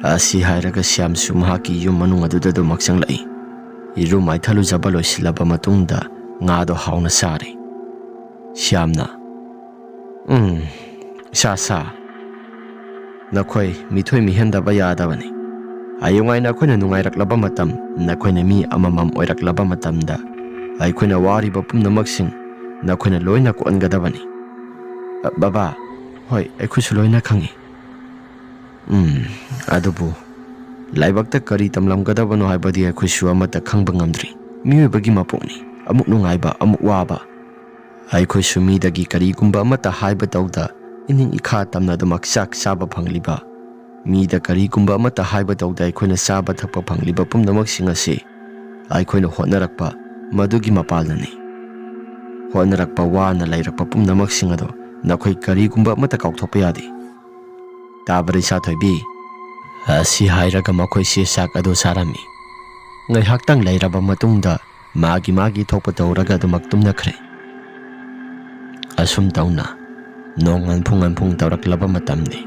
Asi hairaga Siam su mahaki yum manung aduda adumak sanglai. Iru maithalu jabalo silaba matungda nga adu hauna sare. Siamna, sa nakhoi mithoi mihendaba yadabani. Ayungai nakhoi nungairak matam nakhoi mi amamam oirak matamda aikhoina wariba pumnamaksing nakhoi loina koangadabani. "Baba, hoi aikhoisu loina khangi." "Adubu laibakta kari tamlamgadabano haibadi aikhoisu amata khangba ngamdri. Mioibagi mapokni amuk nungaiba amuk waba. Aikhoisu midagi karigumba amata haiba tawda ining ikha tamna damak sak saba phangliba. Mida karigumba amata haiba tawda aikhoina saba thakpa phangliba pumnamaksing ase aikhoina hotnarakpa madugi mapalnani. Hotnarakpa wana lairakpa pumnamaksing ado nakhoi karigumba amata kaukthokpa yade. Tabari sathoibi." Asi hairaga makhoi se sak ado sarami. Ngaihaktang lairaba matungda magi thokpa tawraga adumak tumnakhre. Asum tawna nongan phung tawraklaba matamni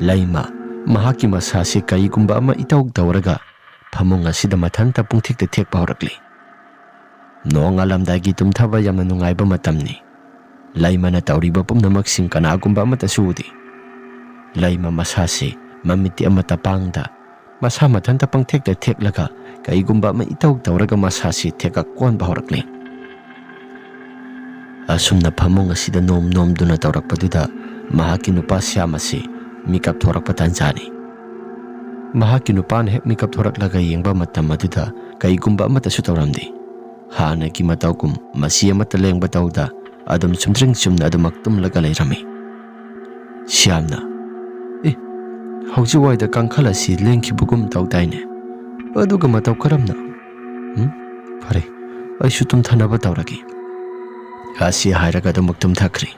laima mahaki masasi kaigumba ama itawg tawraga phamung asida mathanta pungthikta thekpa horakli. Nongalamdagi tumthaba yamna nungaiba matamni. Laimana tawriba pumnamaksing kanagumba amata sudi. Laima masasi mamiti amata pangda masa mathanta pangthekta theklaga kaigumba ama itawg tawraga masasi theka konba horakli. Asumna phamung asida nom duna tawrakpaduda mahaki nupa Siam ase mikap thorakpa tanjani. Mahaki nupana hek mikap thoraklaga yengba matam aduda kaigumba amatasu tawramdi. Hanagi matawgum masi amata lengba tawda adum chumna adumak tumlaga lairami. Siamna, "Haujiwaida kangkhal asi lengkhibugum tawdaine. Aduga mataw karamna?" "Pare, aisu tumthanaba tawragi." Asi hairaga adumak tumthakri.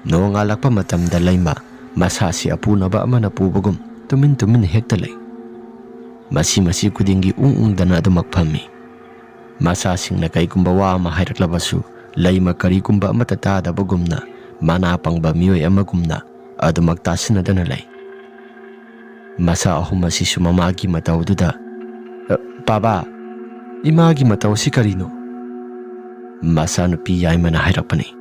Nongalakpa matamda laima masasi apunaba amana pubagum tumin hekta lay. Masi kudingi ungdana adumak phammi. Masasingna kaigumba wa ama hairaklabasu laima karigumba amata tadabagumna mana pangba miyoi amagumna adumak tasinadana lay. Masa ahum asisu mamagi matawduda, "Baba, imagi mataw si karino?" Masa nupi yaimana hairakpani.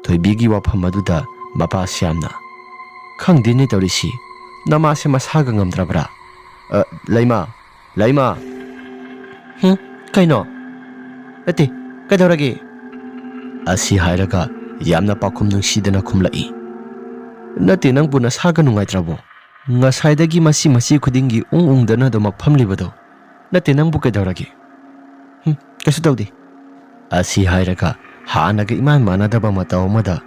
Thoibigi wafam aduda mapa Siamna, "Khangdini tawrisi, namase masaga ngamdrabra." Laima, "Kaino? Ate, kaidawrage?" Asi hairaga yamna pakhum nungsidana khumlai. "Nate nangbu nasaga nungaitrabo. Ngasaidagi masi khudingi ungdana adumak phamlibado. Nate nangbu kaidawrage?" "Kaisu tawde." Asi hairaga hanaga iman manadaba mataw amada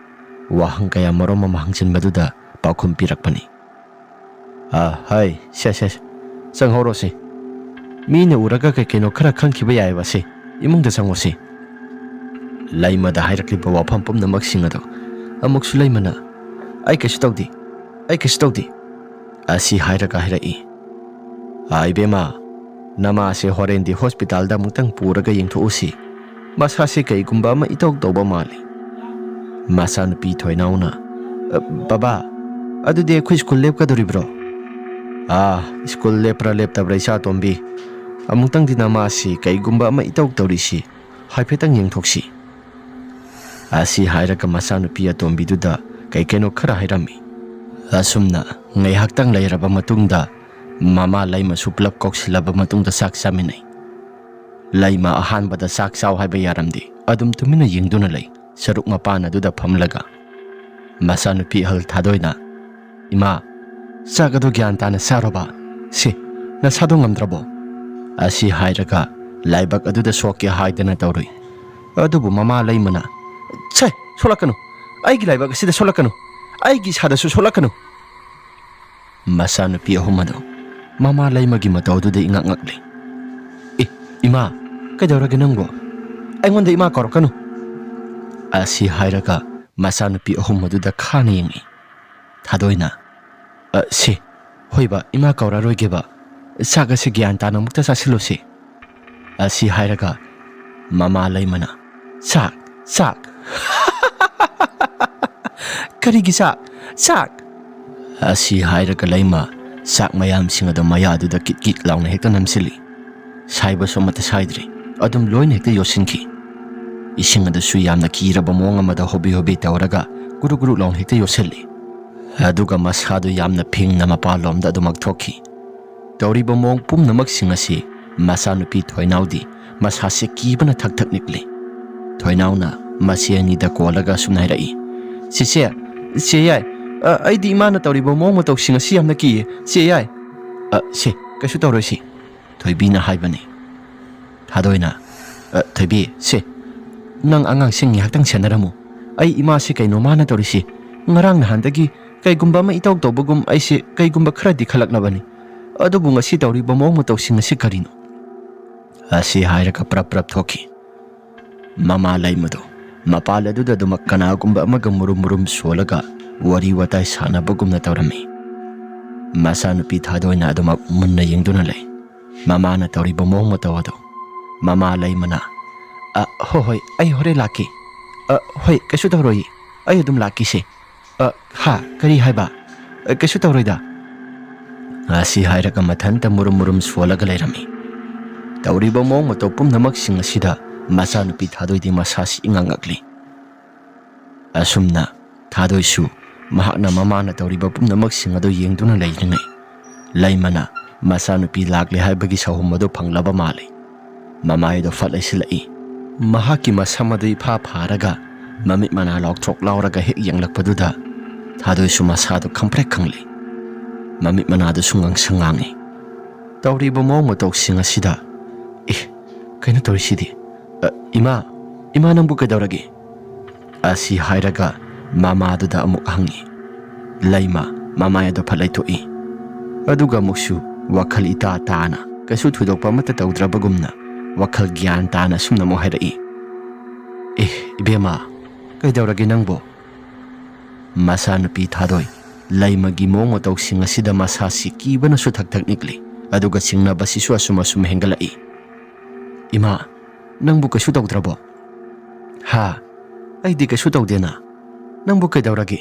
wahang kaya marom ama hangsinbaduda pakhum pirakpani. "Hai, sanghorose. Mina uraga kaino khara khangkhiba yaibase imungda sangose." Laimada hairakliba wafam pumnamaksing ado amuksu laimana, "Ai kaisu tawde." Asi hairaga hairai. "Ibema, namase horendi hospitalda mungtang puraga yengtho'usi. Masase kaigumba ama itawg tawba mali." Masa nupi thoinauna, "Baba, adudi akhoi school lepkadoribro?" "School leptabra isa tombi. Amungtang dinamasi kaigumba ama itawg tawrisi haifetang yengthoksi." Asi hairaga masa nupi atombiduda kaino khara hairami. Asumna ngaihaktang lairaba matungda mama laima suplap koksilaba matungda sak saminai. Laima ahanbada sak saw haiba yaramdi. adum tumina yengduna lay saruk mapana duda phamlaga masanupi hal thadoina ima sagadu gyan tana saroba si na sadu ngamdrabo asi hairaga laibak aduda sokya haidana tawroi adubu mama laimana chai solakanu aigi laibak asida solakanu aigi sadasu solakanu masanupi ahumado mama laimagi matawduda ingakngakli ima kadawraga nangbo aingonda ima korokanu asi hairaga masanupi ahum aduda khana yengi thadoina si hoiba ima kauraroigeba saga se gyan tana mukta sasilose asi hairaga mama laimana sak karigi sak asi hairaga laima sak mayam singado maya aduda kit launa hekta namsili saiba somata saidri adum loin hekta yosinki ising adu yamna kiraba mong amada hobi tawraga guru laun hekta yoselli aduga masadu yamna phingna mapalomda adumak thoki tawriba mong pumnamak singasi masanupi thoinaudi masase kibana thak nikli thoinauna masiani da kolaga sunairai se yai aidi imana tawriba mong mataw singasi yamna ki se yai se kasu tawrosi thoibina haibani thadoina thoibi se nang angang singi haktang senaramu ai ima se kaino mana tawrisi ngarang nahandagi kaigumba ma itaw tawbagum ai se kaigumba khradi khalaknabani adubu ngasi tawriba mong mataw singasi karino asi hairaga prap thoki mama laimado mapala duda dumak kanagumba amaga murum solaga wari watai sanabagumna tawrami masanupi thadoina adumak munna yengduna lay mama na tawriba mong matawado mama laimana hoi ai hore laki hoi kasu tawroi ai adum laki se ha kari haiba kasu tawroida asi hairaga mathanta murum solaga lairami tawriba mong mataw pumnamak sing asida masanupi thadoidi masasi ingangakli asumna thadoisu mahakna mamana tawriba pumnamak sing ado yengduna leiringai laimana masanupi lakle haibagi sahum ado phanglaba male mamaido fatlaisilai mahaki masamadu ipha pharaga mamit mana lokthok lauraga hek yanglakpaduda thadoisu masado khamprek khangli mamit manado sungang sangangi tawriba mong mataw sing asida kaino tawrisidi ima nangbu kadawragi asi hairaga mama aduda amuk hangi laima mama yado phalaithoi aduga muksu wakhal ita tana kasu thudokpa mata tawdrabagumna wakhal gyan tana sumna mo hairai ibema kadawragi nangbo masanupi thadoi laimagi mong mataw sing asida masasi kibana su thak nikli aduga singna basisu asum hengalai ima nangbu kasu tawdrabo ha aidi kasu tawdena nangbu kadawragi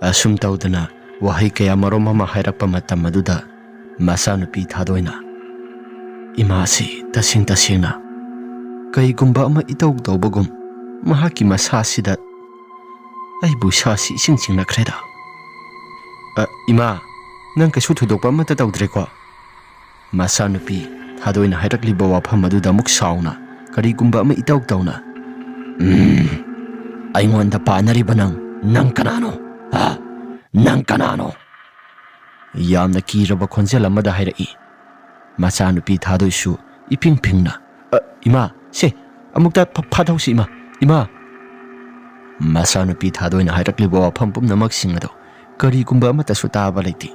asum tawdana wahai kaya marom ama hairakpa matam aduda masanupi thadoina imasi tasingna kaigumba ama itaw tawbagum mahaki masasida aibu sasi singna khreda ima nang kasu thudokpa mata tawdreko masanupi thadoina hairakliba wafam aduda muk sauna karigumba ama itaw tawna aingonda panariba nang kanano nang kanano yamna kiraba khonjel amada hairai masanupi thadoisu ipingna ima se amukta phadausi ima masanupi thadoina hairakliba wafam pumnamak singado karigumba amata su taba leiti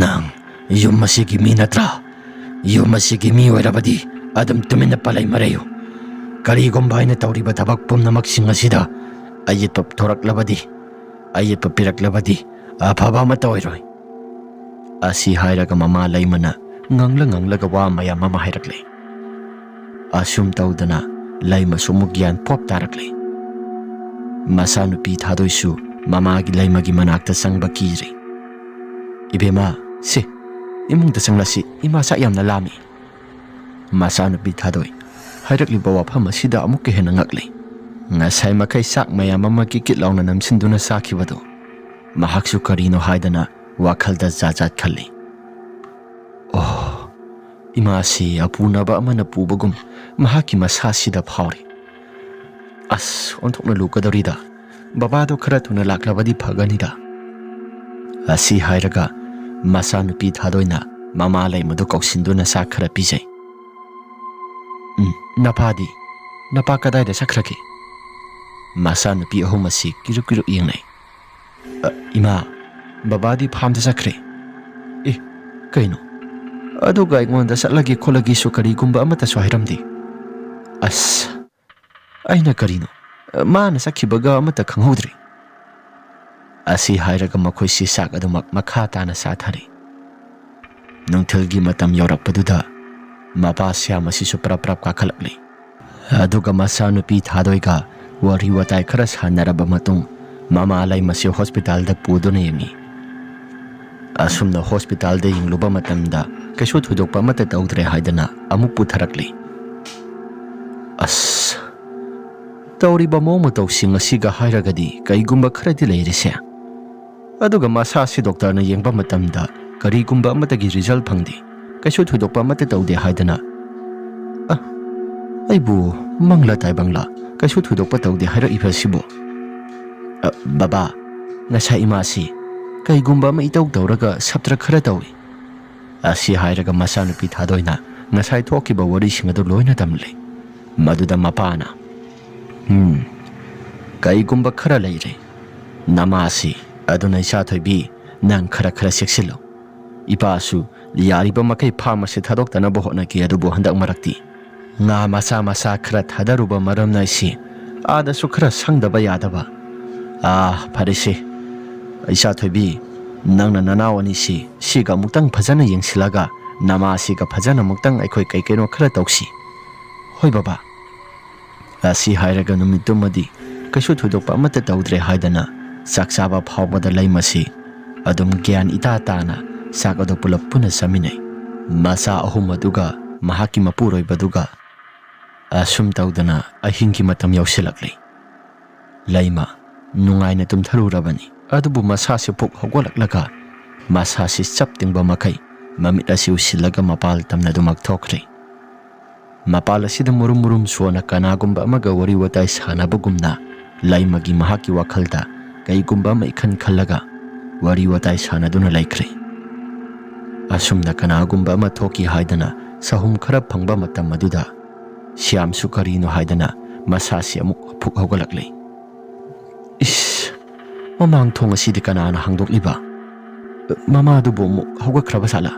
nang yumasigi mi natra yumasigi mi oirabadi adam tumina palai marayo karigumba ina tawriba tabak pumnamak sing asida ayitpa thoraklabadi ayitpa piraklabadi afaba mata oiroi asi hairaga mama laimana nganglaga wa maya mama hairakle asum tawdana laima sumugyan pop tarakle masanupi thadoisu mama gi laimagi manakta sangba kiri ibema se imungda sanglasi ima sa yamna lami masanupi thadoi hairakliba wafam asida amuk hena ngakle ngasai makai sak mayam ama kikit launa namsinduna sakibado mahaksu karino haidana wakhalda jajat khalli Imasi apunaba amana pubagum mahaki masasida phawri. As onthokna lukadorida babado khara thuna laklabadi phaganida. Asi hairaga masa nupi thadoina mama lai madu kausinduna sa khara pijai. Napadi napa kadai da sakraki. Masa nupi ahum asi kiru yengnai. Ima babadi phamda sakre. Kaino aduga aingonda satlagi kholagi su karigumba amata su hairamdi. As aina karino mana sakhibaga amata khanghodri. Asi hairaga makhoi si sak adumak makha tana sathari. Nungthilgi matam yorakpaduda mapa syam asisu prap kakhalakli. Aduga masa nupi thadoiga wari watai khara sanaraba matung mama alai masi hospital da puduna yengi. Asumna hospital da yingluba matamda kaisu thudokpa mata tawdre haidana amuk putharakli. As tawriba mawma tawsing asiga hairagadi kaigumba kharadi leirise. Aduga masa si doctor na yengba matamda karigumba amatagi result phangdi kaisu thudokpa mata tawde haidana. Aibu mangla taibangla kaisu thudokpa tawde haira ibasibo. Baba ngasa imasi kaigumba ma itaw tawraga sabtra khara tawi. Asi hairaga masa nupi thadoina ngasai thokiba wari singadu loina tamle. Maduda mapana kaigumba khara leire. Namasi aduna isa thoibi nang khara seksilo. Ipasu liyariba makai pharmacy thadoktana bohona ki adubo handak marakti. Nga masa khara thadaruba maramna isi ada su khara sangdaba yadaba. Parisi Isa thoibi nangna nanawani siga muktang phajana yengsilaga nama siga phajana muktang aikhoi kaikeno khara tawsi. Hoi baba. Asi hairaga numitumadi kaisu thudokpa amata tawdre haidana saksaba phawbada laimasi adum gyan ita tana sakado pulap puna saminai. Masa ahum aduga mahaki mapuroi baduga asum tawdana ahingi matam yausilakli. Laima nungaina tumtharurabani. Adubu masasi puk hogwalaklaga masasi chaptingba makai mamit asi usilaga mapal tamna dumak thokri. Mapal asida murum suana kanagumba amaga wari watai sanabagumna laimagi mahaki wakhalda kaigumba maikhan khallaga wari watai sanaduna laikri. Asumna kanagumba ama thoki haidana sahum khara phangba matam maduda syam sukarino haidana masasi amuk puk hogwalakli. Mamang thong asidi kanana hangdokliba. Mama adubo muk hawgakraba sala.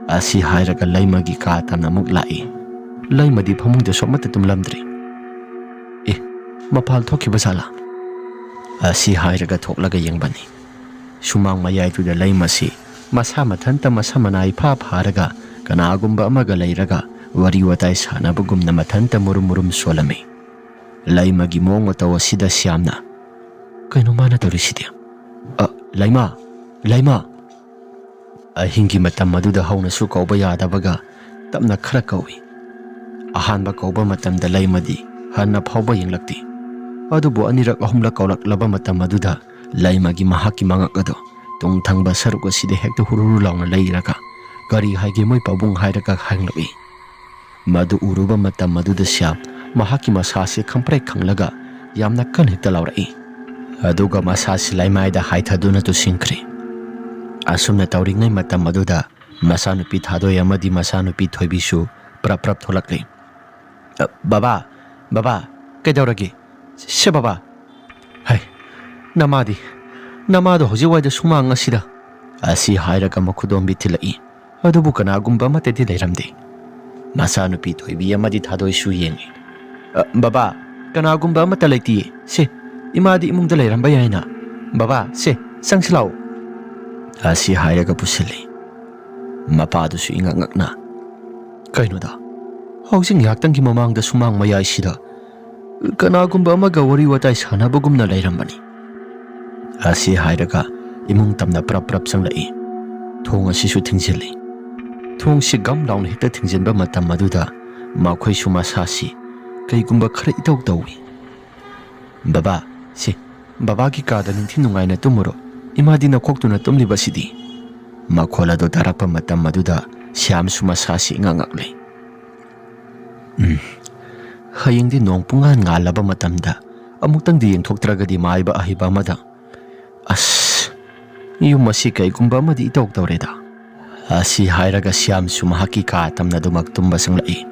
Asi hairaga laimagi ka tamna muk lai. Laimadi phamungda somata tumlamdri. Mapal thokiba sala. Asi hairaga thoklaga yengbani. Sumang mayai tuda laimasi masa mathanta masa manai pharaga kanagumba amaga leiraga wari watai sanabagumna mathanta murum solami. Laimagi mong mataw asida syamna. Kaino mana tawrisidi? Laima. Ahingi matam maduda hauna su kauba yadabaga tapna khara kawi. Ahanba kauba matamda laimadi hanna phawba yenglakti. Adubo anirak ahumla kaulaklaba matam maduda laimagi mahaki mangakado tungthangba saruk asida hekta hururu launa leiraga gari haige moi pabung hairaga hanglawi. Madu uruba matam maduda syam mahaki masasi khamprek khanglaga yamna kan hekta laurai. Aduga masasi laimaida haithaduna tu singkri. Asumna tawringai matam maduda masanupi thadoi amadi masanupi thoibisu prap tholakli. Baba kaidauragi se baba. Hai namado hojiwaida sumang asida. Asi hairaga makhudombi thilai. Adubu kanagumba matedi leiramdi. Masanupi thoibi amadi thadoi su yengi. Baba kanagumba mata leiti se Imadi imungda leiramba yaina. Baba se sangsilaw. Asi hairaga pusili. Mapadusu ingakna. Kainoda hausing yaktangki mamangda sumang mayai sida kanagumba amaga wari watai sanabagumna leirambani. Asi hairaga imung tamna prap sanglai. Thong asisu thingsilli. Thong si gam launa hekta thingzinba matam maduda makhoi su masasi kaigumba khara itaw tawi. Baba babagi kada ninthi nungaina tumuro imadi na khoktuna tumliba sidi. Makhola do tarakpa matam maduda Siamsu masasi ngangakli. Hayengdi nong pungan ngalaba matamda amuktang di yengthoktragadi maiba ahiba amada yung masi kaigumba amadi itawag tawreda. Asi hairaga Siamsu mahaki ka tamna dumagtumba sanglai.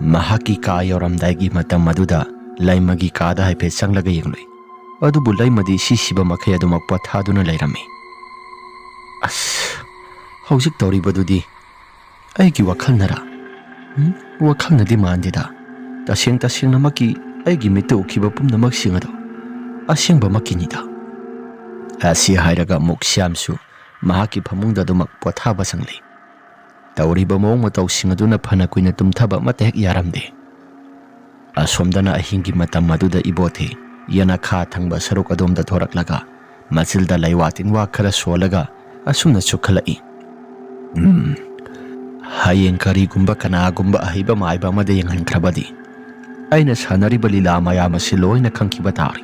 Mahaki ka yoramdaigi matam maduda laimagi kada haipet sanglaga yengloi. Adubu laimadi sisiba makaya dumagpathaduna lairami. Haujik tawribadudi aigi wakhalnara. Wakhalnadi mandida. Taseng namaki aigi mita ukiba pumnamak singado. Asyangba makinida. Asi hairaga muk Siamsu mahaki phamungda dumagpathaba sanglai. Tawriba mawng mataw singaduna phana kuina tumthaba matehek yaramde. Asomdana ahingi matam maduda ibote yana kha thangba saruk adomda thoraklaga machilda laiwatin wa khara solaga asumna chukhalai. Hayeng karigumba kanagumba ahiba maiba amada yenghankrabadi aina sanariba lila mayam asi loina khangkiba tari.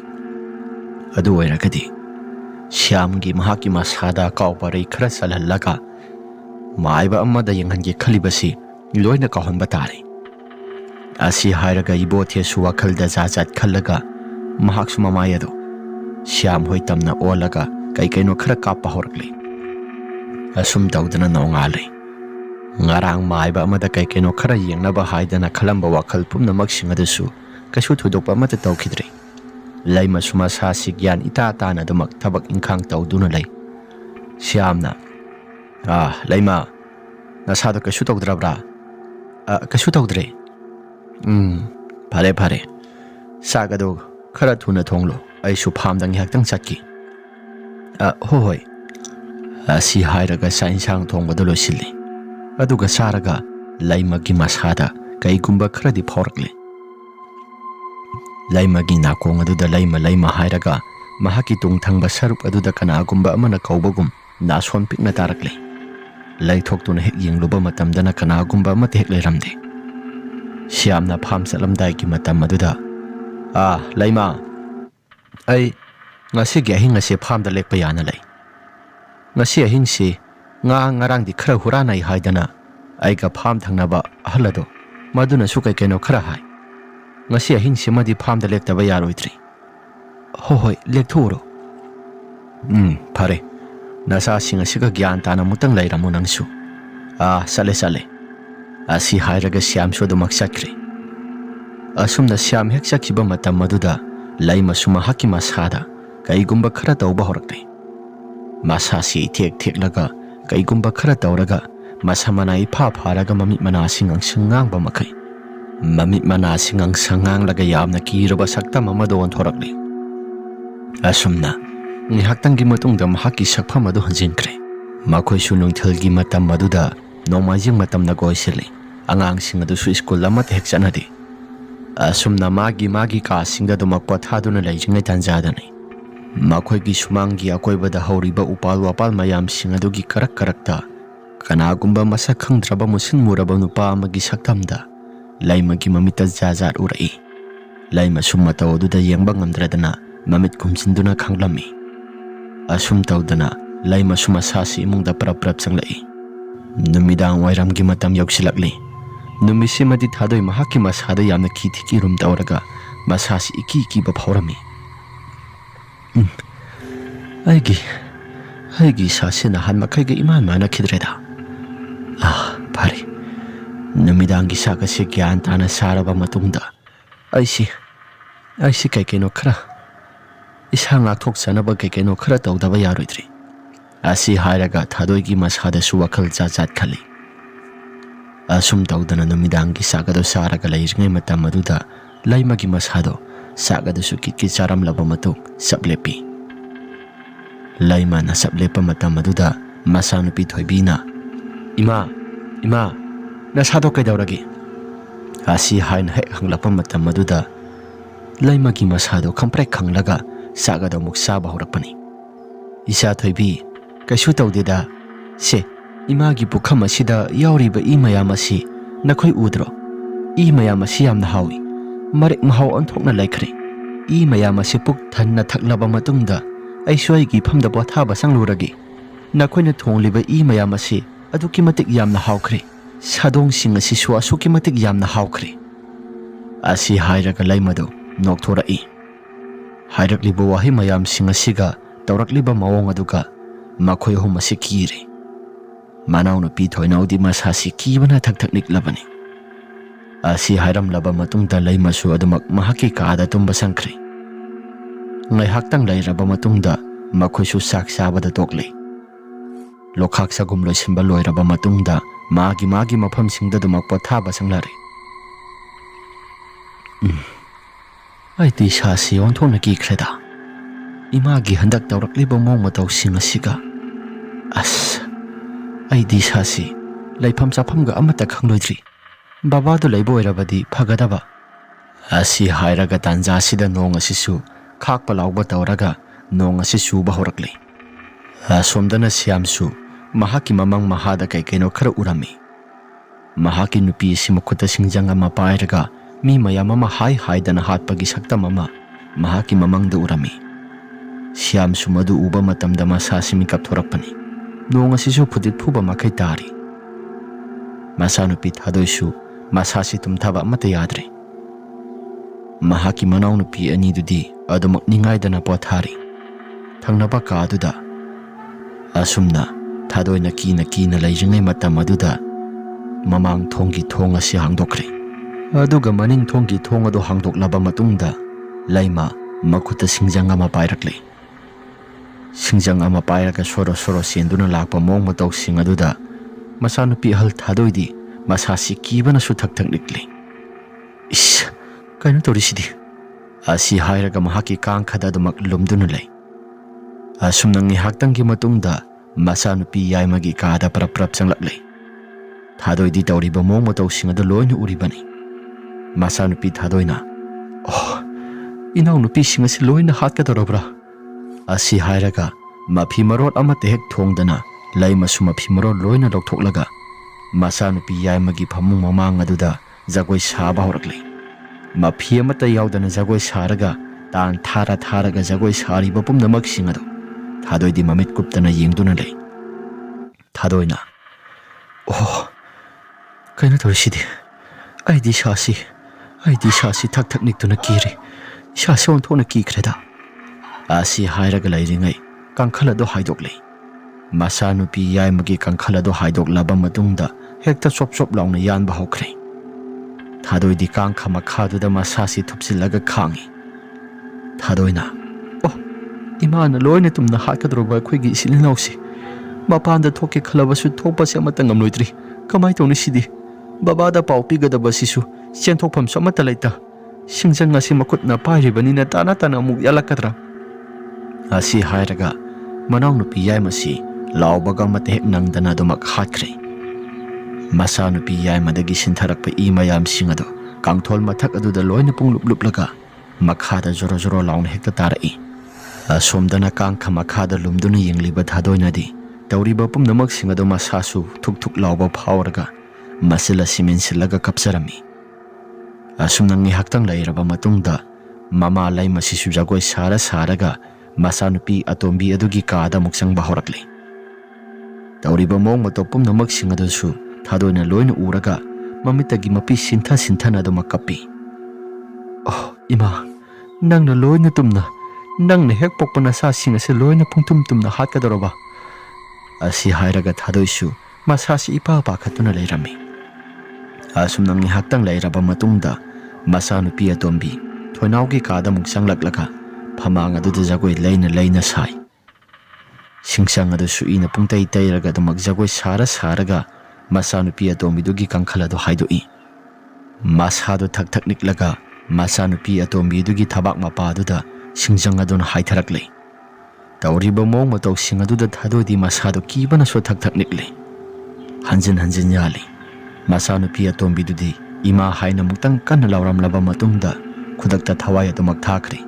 Adu oiragadi Siamgi mahaki masada kauparei khara salhallaga maiba amada yenghange khalibasi loina kahonba tari. Asi hairaga ibothe su wakhalda jajat khallaga mahaksu mamayado Siam hoi tamna olaga kaino khara kappa horakli. Asum tawdana nongalai. Ngarang maiba amada kaino khara yengnaba haidana khalamba wakhal pumnamak singadusu kasu thudokpa amata tawkhidri. Laima sumasa sigyan ita tana dumak tabak ingkhang tawduna lay. Siamna Laima nasado kasu tawdrabra? Kasu tawdre. Pare sagado khara thuna thonglo aisu phamdang haktang chatki. Hoi asi hairaga sa insang thongbado losilli. Aduga saraga laimagi masada kaigumba khradi phawrakli. Laimagi nakong aduda laima hairaga mahaki tungthangba saruk aduda kanagumba amana kaubagum nason pikna tarakli. Laithoktuna hek yengluba matamdana kanagumba amate hek leiramde. Siamna pham salamdaigi matam aduda Laima ai ngasigi ahing ase phamda lekpa yana lay. Ngasi ahingsi ngarang di khara huranai haidana aiga pham thangnaba ahalado maduna su kaino khara hai. Ngasi ahingsi madi phamda lektaba yaroidri. Hoi lekthuro. Pare nasa singa siga gyan tana mutang lairamu nangsu. Sale asi hairaga Siamsu dumak sakri. Asumna Siam hek sakhiba matam maduda laima suma haki masada kaigumba khara tawba horakli. Masasi thek-theklaga kaigumba khara tawraga masamana ipha pharaga mamit manasing ang sangang makai. Mamit manasing ang sangang laga yamna kiraba saktam amado onthorakli. Asumna ngihaktangi matungda mahaki sakpham adu hanjinkre. Makhoi su nungthalgi matam maduda nongmajing matam na goisili. Angangsing adu su school amat hek chanadi. Asumna magi kasingda dumakpathaduna laijingai tanjadani. Makhoigi sumangi akoibada hauriba upal wapal mayam singadugi karakta kanagumba masak khangdraba musin muraba nupa amagi saktamda laimagi mamita jajat urai. Laima summa tawduda yengba ngamdradana mamit kumsinduna khanglami. Asum tawdana laima suma sasi imungda prap sanglai. Numidang wairamgi matam yausilakli. Numisi madi thadoi mahaki masada yamna kithiki rum tawraga masasi iki ba phawrami. Aigi sasina han makaiga iman mana khidreda. Pare numidangi saka se gyan tana saraba matungda aisi kaino khara isa ngakthok sanaba kaino khara tawdaba yaroidri. Asi hairaga thadoigi masada su wakhal jajat khali. Asum tawdana numidangi sagado saraga lairngai matam maduda laimagi masado sagado su kitki charam laba matung saplepi. Laima na saplepa matam maduda masanupi thoibina Ima nasado kaidawragi. Asi hain hek hanglapa matam maduda laimagi masado khamprek khanglaga sagado muksaba horakpani. Isa thoibi kaisu tawdeda se imagi pukham asida yauriba mayam asi nakhoi udro. Mayam asi yamna hawi marik mahau anthokna laikhre. Mayam asi puk thanna thaklaba matungda ai soigi phamda pothaba sangluragi. Nakhoina thongliba mayam asi ꯑꯗꯨꯛꯀꯤ ꯃꯇꯤꯛ ꯌꯥꯝꯅ ꯍꯥꯎꯈ꯭ꯔꯦ ꯁꯥꯗꯣꯡꯁꯤꯡ ꯑꯁꯤꯁꯨ ꯑꯁꯨꯛꯀꯤ ꯃꯇꯤꯛ ꯌꯥꯝꯅ ꯍꯥꯎꯈ꯭ꯔꯦ ꯑꯁꯤ ꯍꯥꯏꯔꯒ ꯂꯩꯃꯗꯨ ꯅꯣꯛꯊꯣꯔꯛꯏ ꯍꯥꯏꯔꯛꯂꯤꯕ ꯋꯥꯍꯩ ꯃꯌꯥꯝꯁꯤꯡ ꯑꯁꯤꯒ ꯇꯧꯔꯛꯂꯤꯕ ꯃꯑꯣꯡ ꯑꯗꯨꯒ ꯃꯈꯣꯏ ꯑꯍꯨꯝ ꯑꯁꯤ ꯀꯤꯔꯦ ꯃꯅꯥꯎꯅꯨꯄꯤ ꯊꯣꯏꯅꯥꯎꯗꯤ ꯃꯁꯥꯁꯤ ꯀꯤꯕꯅ ꯊꯛ ꯊꯛ ꯅꯤꯛꯂꯕꯅꯤ ꯑꯁꯤ ꯍꯥꯏꯔꯝꯂꯕ ꯃꯇꯨꯡꯗ ꯂꯩꯃꯁꯨ ꯑꯗꯨꯃꯛ ꯃꯍꯥꯛꯀꯤ ꯀꯥꯗ ꯇꯨꯝꯕ ꯆꯪꯈ꯭ꯔꯦ ꯉꯥꯏꯍꯥꯛꯇꯪ ꯂꯩꯔꯕ ꯃꯇꯨꯡꯗ ꯃꯈꯣꯏꯁꯨ ꯆꯥꯛ ꯆꯥꯕꯗ ꯇꯣꯛꯂꯦ ꯂꯣꯛꯈꯥꯛ ꯆꯒꯨꯝ ꯂꯣꯏꯁꯤꯟꯕ ꯂꯣꯏꯔꯕ ꯃꯇꯨꯡꯗ ꯃꯥꯒꯤ ꯃꯐꯝꯁꯤꯡꯗ ꯑꯗꯨꯃꯛ ꯄꯣꯊꯥꯕ ꯆꯪꯂꯔꯦ ꯑꯩꯗꯤ ꯏꯁꯥꯁꯤ ꯑꯣꯟꯊꯣꯛꯅ ꯀꯤꯈ꯭ꯔꯦꯗ ꯏꯃꯥꯒꯤ ꯍꯟꯗꯛ ꯇꯧꯔꯛꯂꯤꯕ ꯃꯑꯣꯡ ꯃꯇꯧꯁꯤꯡ ꯑꯁꯤꯒ ꯑꯁ ꯑꯩꯗꯤ ꯏꯁꯥꯁꯤ ꯂꯩꯐꯝ ꯆꯥꯐꯝꯒ ꯑꯃꯠꯇ ꯈꯪꯂꯣꯏꯗ꯭ꯔꯤ ꯕꯕꯥꯗꯨ ꯂꯩꯕ ꯑꯣꯏꯔꯕꯗꯤ ꯐꯒꯗꯕ ꯑꯁꯤ ꯍꯥꯏꯔꯒ ꯇꯥꯟꯖꯥꯁꯤꯗ ꯅꯣꯡ ꯑꯁꯤꯁꯨ ꯈꯥꯛꯄ ꯂꯥꯎꯕ ꯇꯧꯔꯒ ꯅꯣꯡ ꯑꯁꯤ ꯆꯨꯕ ꯍꯧꯔꯛꯂꯦ ꯑꯁꯣꯝꯗꯅ ꯁ꯭ꯌꯥꯝꯁꯨ ꯃꯍꯥꯛꯀꯤ ꯃꯃꯪ ꯃꯍꯥꯗ ꯀꯩꯅꯣ ꯈꯔ ꯎꯔꯝꯃꯤ ꯃꯍꯥꯛꯀꯤ ꯅꯨꯄꯤ ꯑꯁꯤ ꯃꯈꯨꯠꯇ ꯁꯤꯡꯖꯪ ꯑꯃ ꯄꯥꯏꯔꯒ ꯃꯤ ꯃꯌꯥꯝ ꯑꯃ ꯍꯥꯏꯗꯅ ꯍꯥꯠꯄꯒꯤ ꯁꯛꯇꯝ ꯑꯃ ꯃꯍꯥꯛꯀꯤ ꯃꯃꯪꯗ ꯎꯔꯝꯃꯤ ꯁ꯭ꯌꯥꯝꯁꯨ ꯃꯗꯨ ꯎꯕ ꯃꯇꯝꯗ ꯃꯁꯥꯁꯤ ꯃꯤꯀꯞ ꯊꯣꯔꯛꯄꯅꯤ ꯅꯣꯡ ꯑꯁꯤꯁꯨ ꯐꯨꯗꯤꯠ ꯐꯨꯕ ꯃꯈꯩ ꯇꯥꯔꯤ ꯃꯆꯥꯅꯨꯄꯤ ꯊꯥꯗꯣꯏꯁꯨ ꯃꯁꯥꯁꯤ ꯇꯨꯝꯊꯕ ꯑꯃꯠꯇ ꯌꯥꯗ꯭ꯔꯦ ꯃꯍꯥꯛꯀꯤ ꯃꯅꯥꯎꯅꯨꯄꯤ ꯑꯅꯤꯗꯨꯗꯤ ꯑꯗꯨꯃꯛ ꯅꯤꯡꯉꯥꯏꯗꯅ ꯄꯣꯊꯥꯔꯤ ꯊꯪꯅꯕ ꯀꯥꯗꯨꯗ ꯑꯁꯨꯝꯅ ꯊꯥꯗꯣꯏꯅ ꯀꯤꯅ ꯂꯩꯔꯤꯉꯩ ꯃꯇꯝ ꯑꯗꯨꯗ ꯃꯃꯥꯡ ꯊꯣꯡꯒꯤ ꯊꯣꯡ ꯑꯁꯤ ꯍꯥꯡꯗꯣꯛꯈ꯭ꯔꯦ ꯑꯗꯨꯒ ꯃꯅꯤꯡ ꯊꯣꯡꯒꯤ ꯊꯣꯡ ꯑꯗꯨ ꯍꯥꯡꯗꯣꯛꯂꯕ ꯃꯇꯨꯡꯗ ꯂꯩꯃ ꯃꯈꯨꯠꯇ ꯁꯤꯡꯖꯪ ꯑꯃ ꯄꯥꯏꯔꯛꯂꯦ ꯁꯤꯡꯖꯪ ꯑꯃ ꯄꯥꯏꯔꯒ ꯁꯣꯔꯣ ꯆꯦꯟꯗꯨꯅ ꯂꯥꯛꯄ ꯃꯑꯣꯡ ꯃꯇꯧꯁꯤꯡ ꯑꯗꯨꯗ ꯃꯆꯥꯅꯨꯄꯤ ꯑꯍꯜ ꯊꯥꯗꯣꯏꯗꯤ ꯃꯁꯥꯁꯤ ꯀꯤꯕꯅꯁꯨ ꯊꯛ ꯊꯛ ꯅꯤꯛꯂꯤ ꯏꯁ ꯀꯩꯅꯣ ꯇꯧꯔꯤꯁꯤꯗꯤ ꯑꯁꯤ ꯍꯥꯏꯔꯒ ꯃꯍꯥꯛꯀꯤ ꯀꯥꯡꯈꯗ ꯑꯗꯨꯃꯛ ꯂꯨꯝꯗꯨꯅ ꯂꯩ ꯑꯁꯨꯝꯅ ꯉꯥꯏꯍꯥꯛꯇꯪꯒꯤ ꯃꯇꯨꯡꯗ ꯃꯆꯥꯅꯨꯄꯤ ꯌꯥꯏꯃꯒꯤ ꯀꯥꯗ ꯄꯔꯞ ꯆꯪꯂꯛꯂꯦ ꯊꯥꯗꯣꯏꯗꯤ ꯇꯧꯔꯤꯕ ꯃꯑꯣꯡ ꯃꯇꯧꯁꯤꯡ ꯑꯗꯨ ꯂꯣꯏꯅ ꯎꯔꯤꯕꯅꯤ ꯃꯆꯥꯅꯨꯄꯤ ꯊꯥꯗꯣꯏꯅ ꯏꯅꯥꯎꯅꯨꯄꯤꯁꯤꯡ ꯑꯁꯤ ꯂꯣꯏꯅ ꯍꯥꯠꯀꯗꯧꯔꯕ꯭ꯔꯥ ꯑꯁꯤ ꯍꯥꯏꯔꯒ ꯃꯐꯤ ꯃꯔꯣꯜ ꯑꯃꯠꯇ ꯍꯦꯛ ꯊꯣꯡꯗꯅ ꯂꯩꯃꯁꯨ ꯃꯐꯤ ꯃꯔꯣꯜ ꯂꯣꯏꯅ ꯂꯧꯊꯣꯛꯂꯒ ꯃꯆꯥꯅꯨꯄꯤ ꯌꯥꯏꯃꯒꯤ ꯐꯃꯨꯡ ꯃꯃꯥꯡ ꯑꯗꯨꯗ ꯖꯒꯣꯏ ꯁꯥꯕ ꯍꯧꯔꯛꯂꯦ ꯃꯐꯤ ꯑꯃꯠꯇ ꯌꯥꯎꯗꯅ ꯖꯒꯣꯏ ꯁꯥꯔꯒ ꯇꯥꯟ ꯊꯥꯔꯒ ꯖꯒꯣꯏ ꯁꯥꯔꯤꯕ ꯄꯨꯝꯅꯃꯛꯁꯤꯡ ꯑꯗꯨ ꯊꯥꯗꯣꯏꯗꯤ ꯃꯃꯤꯠ ꯀꯨꯞꯇꯅ ꯌꯦꯡꯗꯨꯅ ꯂꯩ ꯊꯥꯗꯣꯏꯅ ꯀꯩꯅꯣ ꯇꯧꯔꯤꯁꯤꯗꯤ ꯑꯩꯗꯤ ꯏꯁꯥꯁꯤ ꯊꯛ ꯊꯛ ꯅꯤꯛꯇꯨꯅ ꯀꯤꯔꯤ ꯏꯁꯥꯁꯤ ꯑꯣꯟꯊꯣꯛꯅ ꯀꯤꯈ꯭ꯔꯦꯗ ꯑꯁꯤ ꯍꯥꯏꯔꯒ ꯂꯩꯔꯤꯉꯩ ꯀꯥꯡꯈꯜ ꯑꯗꯨ ꯍꯥꯏꯗꯣꯛꯂꯦ ꯃꯆꯥꯅꯨꯄꯤ ꯌꯥꯏꯃꯒꯤ ꯀꯥꯡꯈꯜ ꯑꯗꯨ ꯍꯥꯏꯗꯣꯛꯂꯕ ꯃꯇꯨꯡꯗ ꯍꯦꯛꯇ ꯆꯣꯞ ꯂꯥꯎꯅ ꯌꯥꯟꯕ ꯍꯧꯈ꯭ꯔꯦ ꯊꯥꯗꯣꯏꯗꯤ ꯀꯥꯡꯈ ꯃꯈꯥꯗꯨꯗ ꯃꯁꯥꯁꯤ ꯊꯨꯞꯆꯤꯜꯂꯒ ꯈꯥꯡꯉꯤ ꯊꯥꯗꯣꯏꯅ ꯏꯃꯥꯅ ꯂꯣꯏꯅ ꯇꯨꯝꯅ ꯍꯥꯠꯀꯗꯧꯔꯕ ꯑꯩꯈꯣꯏꯒꯤ ꯏꯆꯤꯜ ꯏꯅꯥꯎꯁꯤ ꯃꯄꯥꯟꯗ ꯊꯣꯛꯀꯦ ꯈꯜꯂꯕꯁꯨ ꯊꯣꯛꯄꯁꯦ ꯑꯃꯠꯇ ꯉꯝꯂꯣꯏꯗ꯭ꯔꯤ ꯀꯃꯥꯏ ꯇꯧꯅꯤ ꯁꯤꯗꯤ ꯕꯕꯥꯗ ꯄꯥꯎ ꯄꯤꯒꯗꯕꯁꯤꯁꯨ ꯆꯦꯟꯊꯣꯛꯐꯝꯁꯨ ꯑꯃꯠꯇ ꯂꯩꯇ ꯁꯤꯡꯖꯪ ꯑꯁꯤ ꯃꯈꯨꯠꯅ ꯄꯥꯏꯔꯤꯕꯅꯤꯅ ꯇꯥꯅ ꯑꯃꯨꯛ ꯌꯥꯜꯂꯛꯀꯗ꯭ꯔꯥ ꯑꯁꯤ ꯍꯥꯏꯔꯒ ꯃꯅꯥꯎꯅꯨꯄꯤ ꯌꯥꯏꯃꯁꯤ ꯂꯥꯎꯕꯒ ꯑꯃꯠꯇ ꯍꯦꯛ ꯅꯪꯗꯅ ꯑꯗꯨꯃꯛ ꯍꯥꯠꯈ꯭ꯔꯦ ꯃꯆꯥꯅꯨꯄꯤ ꯌꯥꯏꯃꯗꯒꯤ ꯁꯤꯟꯊꯔꯛꯄ ꯏ ꯃꯌꯥꯝꯁꯤꯡ ꯑꯗꯨ ꯀꯥꯡꯊꯣꯜ ꯃꯊꯛ ꯑꯗꯨꯗ ꯂꯣꯏꯅ ꯄꯨꯡꯂꯨꯞ ꯂꯨꯞꯂꯒ ꯃꯈꯥꯗ ꯖꯣꯔꯣ ꯂꯥꯎꯅ ꯍꯦꯛꯇ ꯇꯥꯔꯛꯏ ꯑꯁꯣꯝꯗꯅ ꯀꯥꯡꯈ ꯃꯈꯥꯗ ꯂꯨꯝꯗꯨꯅ ꯌꯦꯡꯂꯤꯕ ꯊꯥꯗꯣꯏꯅꯗꯤ ꯇꯧꯔꯤꯕ ꯄꯨꯝꯅꯃꯛꯁꯤꯡ ꯑꯗꯨ ꯃꯁꯥꯁꯨ ꯊꯨꯛ ꯂꯥꯎꯕ ꯐꯥꯎꯔꯒ ꯃꯆꯤꯜ ꯑꯁꯤ ꯃꯦꯟꯁꯤꯜꯂꯒ ꯀꯞꯆꯔꯝꯃꯤ ꯑꯁꯨꯝꯅ ꯉꯥꯏꯍꯥꯛꯇꯪ ꯂꯩꯔꯕ ꯃꯇꯨꯡꯗ ꯃꯃꯥ ꯂꯩꯃꯁꯤꯁꯨ ꯖꯒꯣꯏ ꯁꯥꯔꯒ ꯃꯆꯥꯅꯨꯄꯤ ꯑꯇꯣꯝꯕꯤ ꯑꯗꯨꯒꯤ ꯀꯥꯗ ꯑꯃꯨꯛ ꯆꯪꯕ ꯍꯧꯔꯛꯂꯦ ꯇꯧꯔꯤꯕ ꯃꯑꯣꯡ ꯃꯇꯧ ꯄꯨꯝꯅꯃꯛꯁꯤꯡ ꯑꯗꯨꯁꯨ ꯊꯥꯗꯣꯏꯅ ꯂꯣꯏꯅ ꯎꯔꯒ ꯃꯃꯤꯠꯇꯒꯤ ꯃꯄꯤ ꯁꯤꯟꯊꯅ ꯑꯗꯨꯃꯛ ꯀꯞꯄꯤ ꯏꯃꯥ ꯅꯪꯅ ꯂꯣꯏꯅ ꯇꯨꯝꯅ ꯅꯪꯅ ꯍꯦꯛ ꯄꯣꯛꯄ ꯅꯆꯥꯁꯤꯡ ꯑꯁꯤ ꯂꯣꯏꯅ ꯄꯨꯡꯇꯨꯝꯅ ꯍꯥꯠꯀꯗꯧꯔꯕ ꯑꯁꯤ ꯍꯥꯏꯔꯒ ꯊꯥꯗꯣꯏꯁꯨ ꯃꯁꯥꯁꯤ ꯏꯄꯥ ꯄꯥꯈꯠꯇꯨꯅ ꯂꯩꯔꯝꯃꯤ ꯑꯁꯨꯝꯅ ꯉꯥꯏꯍꯥꯛꯇꯪ ꯂꯩꯔꯕ ꯃꯇꯨꯡꯗ ꯃꯆꯥꯅꯨꯄꯤ ꯑꯇꯣꯝꯕꯤ ꯊꯣꯏꯅꯥꯎꯒꯤ ꯀꯥꯗ ꯑꯃꯨꯛ ꯆꯪꯂꯛꯂꯒ ꯐꯃꯥꯡ ꯑꯗꯨꯗ ꯖꯒꯣꯏ ꯂꯩꯅ ꯁꯥꯏ ꯁꯤꯡꯁꯪ ꯑꯗꯨ ꯁꯨꯏꯅ ꯄꯨꯡꯇꯩ ꯇꯩꯔꯒ ꯑꯗꯨꯃꯛ ꯖꯒꯣꯏ ꯁꯥꯔꯒ ꯃꯆꯥꯅꯨꯄꯤ ꯑꯇꯣꯝꯕꯤꯗꯨꯒꯤ ꯀꯥꯡꯈꯜ ꯑꯗꯨ ꯍꯥꯏꯗꯣꯛꯏ ꯃꯁꯥꯗꯨ ꯊꯛ ꯅꯤꯛꯂꯒ ꯃꯆꯥꯅꯨꯄꯤ ꯑꯇꯣꯝꯕꯤꯗꯨꯒꯤ ꯊꯕꯥꯛ ꯃꯄꯥꯗꯨꯗ ꯁꯤꯡꯖꯪ ꯑꯗꯨꯅ ꯍꯥꯏꯊꯔꯛꯂꯦ ꯇꯧꯔꯤꯕ ꯃꯑꯣꯡ ꯃꯇꯧꯁꯤꯡ ꯑꯗꯨꯗ ꯊꯥꯗꯣꯏꯗꯤ ꯃꯁꯥꯗꯨ ꯀꯤꯕꯅꯁꯨ ꯊꯛ ꯅꯤꯛꯂꯤ ꯍꯟꯖꯤꯟ ꯌꯥꯜꯂꯤ ꯃꯆꯥꯅꯨꯄꯤ ꯑꯇꯣꯝꯕꯤꯗꯨꯗꯤ ꯏꯃꯥ ꯍꯥꯏꯅ ꯑꯃꯨꯛꯇꯪ ꯀꯟꯅ ꯂꯥꯎꯔꯝꯂꯕ ꯃꯇꯨꯡꯗ ꯈꯨꯗꯛꯇ ꯊꯋꯥꯏ ꯑꯗꯨꯃꯛ ꯊꯥꯈ꯭ꯔꯦ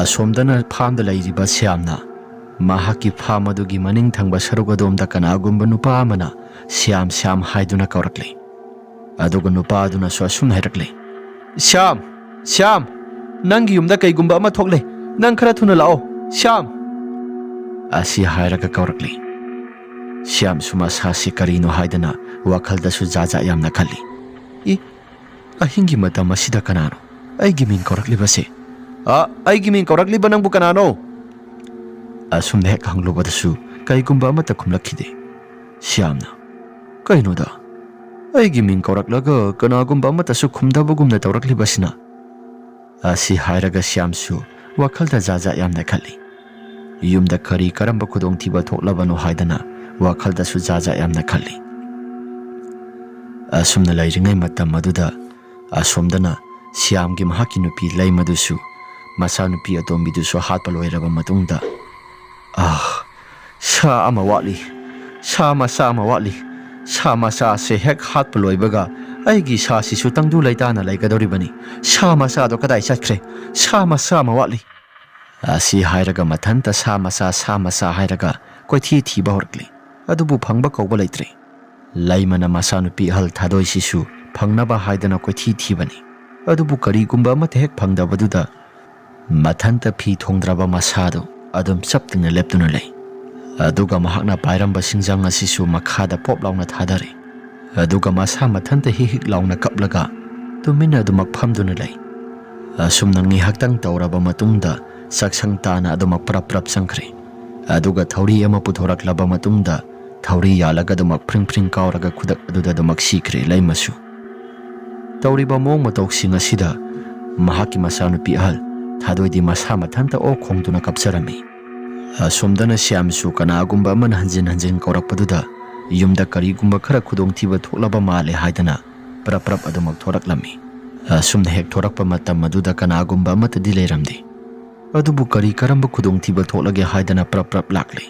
ꯑꯁꯣꯝꯗꯅ ꯐꯥꯝꯗ ꯂꯩꯔꯤꯕ ꯁ꯭ꯌꯥꯝꯅ ꯃꯍꯥꯛꯀꯤ ꯐꯥꯝ ꯑꯗꯨꯒꯤ ꯃꯅꯤꯡ ꯊꯪꯕ ꯁꯔꯨꯛ ꯑꯗꯣꯝꯗ ꯀꯅꯥꯒꯨꯝꯕ ꯅꯨꯄꯥ ꯑꯃꯅ ꯁ꯭ꯌꯥꯝ ꯍꯥꯏꯗꯨꯅ ꯀꯧꯔꯛꯂꯦ ꯑꯗꯨꯒ ꯅꯨꯄꯥ ꯑꯗꯨꯅꯁꯨ ꯑꯁꯨꯝ ꯍꯥꯏꯔꯛꯂꯦ ꯁ꯭ꯌꯥꯝ ꯅꯪꯒꯤ ꯌꯨꯝꯗ ꯀꯩꯒꯨꯝꯕ ꯑꯃ ꯊꯣꯛꯂꯦ ꯅꯪ ꯈꯔ ꯊꯨꯅ ꯂꯥꯛꯑꯣ ꯁ꯭ꯌꯥꯝ ꯑꯁꯤ ꯍꯥꯏꯔꯒ ꯀꯧꯔꯛꯂꯦ Siyamsu masasi karino haidana wakhaldasu jaja yamna khali. Ahingi matam asida kanano? Aigi ming kaurakliba se. Aigi ming kaurakliba nangbu kanano? Asumna hek hanglubadasu kaigumba amata kumlakhide. Siyamna, kaino da? Aigi ming kauraklaga kanagumba amata su khumdabagumna taurakliba sina. Asi hairaga Siyamsu wakhalda jaja yamna khali. Yumda kari karamba khudongthiba thoklabano haidana wakhaldasu jaja yamna khali. Asumna lairingai matam maduda asomdana Siyamgi mahaki nupi lay madusu masa nupi atombidusu hatpa loiraba matungda sa ama watli sa ama watli sa masa se hek hatpa loibaga aigi sa sisu tangdu laitana laigadoribani sa masa do kadai chatkre sa ama watli asi hairaga mathanta sa masa hairaga koithi thiba horkli adubu phangba kauba laitre laimana masa nupi hal thadoi sisu Pangnaba haidana koithi thibani adubu karigumba amata hek phangdabaduda mathanta phi thongdraba masado adum saptingna leptuna lei aduga mahakna pairamba singjang asisu makhada pop launa thadare aduga masa mathanta hik launa kaplaga tumina adumak phamduna lei asumnang ni haktang tawraba matungda saksang tana adumak prap sangkhre aduga thauri ama puthoraklaba matungda thauri yalaga adumak pring kauraga khudak aduda adumak sikre laimasu Tauriba mong matauksing asida mahaki masanupi ahal thadoidi masa mathanta o khongduna kapsarami asomdana Siyamsu kanagumba man hanjin kaurakpaduda yumda karigumba khara khudongthiba thoklaba male haidana prap adumak thoraklami asumna hek thorakpa matam maduda kanagumba amata dileiramdi adubu kari karamba khudongthiba thoklage haidana prap lakli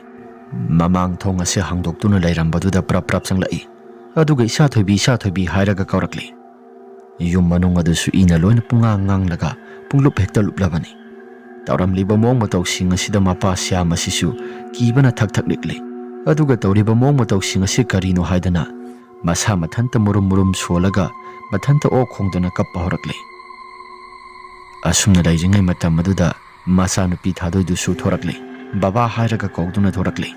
mamang thong ase hangdoktuna leirambaduda prap sanglai aduga isa thoibi hairaga kaurakli Yung manong adusu ina loina pungangang laga punglup hekta luplabani. Tauram liba mong matauksing asida mapa Siyam asisu kiba na thak likli. Aduga tauriba mong matauksing asi karino haidana masa mathanta murum suolaga mathanta o khongdana kappa horakli. Asumna lairingay matam maduda masa nupi thadoy dusu thorakli. Baba hairaga kauduna thorakli.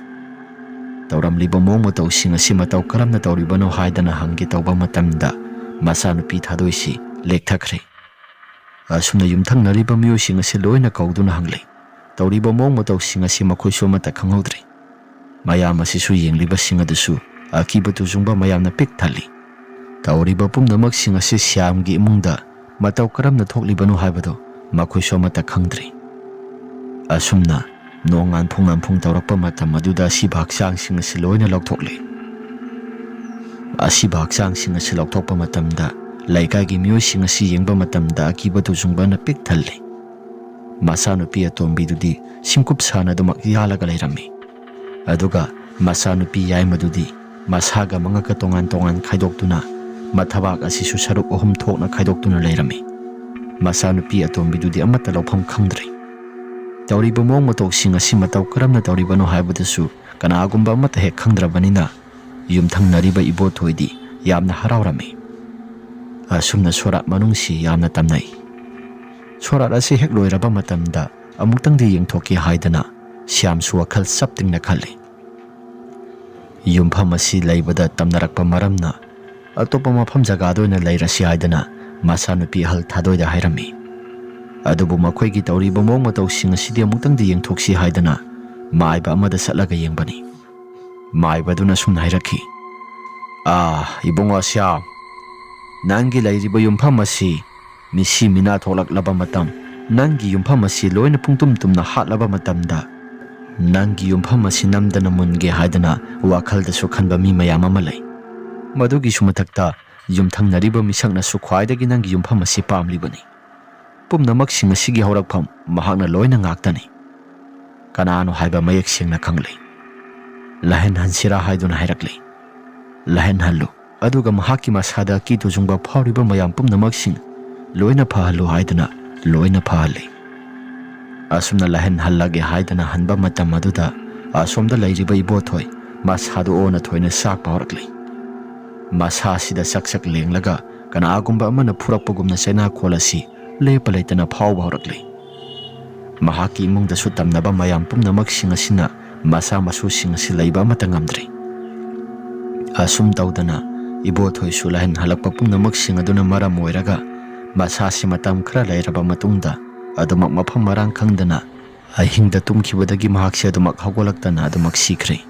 Tauram liba mong matauksing asi mataw karam na tauriba no haidana hanggi tauba matamda masa nupi thadoisi lekthakre asumna yumthang nariba myo singa se loina kauduna hangle tauriba mong mataw singa si makhoiso mata khanghodre mayam asisu yengliba singa dusu akiba tujungba mayamna pik thali tauriba pumnamak singa se Siyamgi imungda mataw karamna thoklibano haibado makhoiso mata khangdre asumna nongan phung taurakpa matam maduda si bhaksang singa se loina lokthokle Asiba haksang singa si laukthokpa matamda laikagi myo singa si yengba matamda akiba tujungba na pik thalle masa nupi atombidudi simkup sana dumak yalaga lairami aduga masa nupi yai madudi masaga mga katongan khaidoktuna mathabak asisu saruk ohum thokna khaidoktuna lairami masa nupi atombidudi amata laupham khangdre tauriba mong matok singa si mataw karamna tauribano haibadasu kanagumba amata hek khangdrabanina Yumthang nariba ibo thoidi yamna harawrami asumna sorat manungsi yamna tamnai sorat asi hek loiraba matamda amuktangdi yengthoki haidana Siyamsu wakhal saptingna khali yumpham asi laibada tamnarakpa maramna atopa mafam jagadoina lairasi haidana masa nupi hal thadoida hairami adubu makhoigi tauriba mong matauksing asidi amuktangdi yengthoksi haidana maiba amada satlaga yengbani Maibaduna sumna hairaki ibungo Siyam nangi lairiba yumpham asi misi mina tholaklaba matam nangi yumpham asi loina pungtumna hatlaba matamda nangi yumpham asi namdana munge haidana wakhaldasu khanba mi mayam ama lei madugi sumathakta yumthang nariba misakna su khwaidagi nangi yumpham asi pamlibani pumnamak sing asigi horakpham mahakna loina ngaktani kanano haiba mayek singna khanglei lahen hansira haiduna hairakli lahen hallu aduga mahaki masada ki tujungba phariba mayam pumnamak sing loina phahalu haiduna loina phahali asumna lahen hallage haidana hanba matam aduda asomda lairiba ibothoi masadu ona thoina sak pawrakli masa sida saksak lenglaga kana agumba amana phurakpagumna sena kholasi lepa leitana phawba horakli mahaki imungda su tamnaba mayam pumnamak sing asina masa masu sing si laiba matangamdri Asum tawdana ibothoi sulahin halakpa pumnamak aduna maram oiraga masasi matam khara lairaba matungda adumak mafam marang khangdana ahingda tumkhibadagi mahakse adumak hawgolaktana adumak sikhre.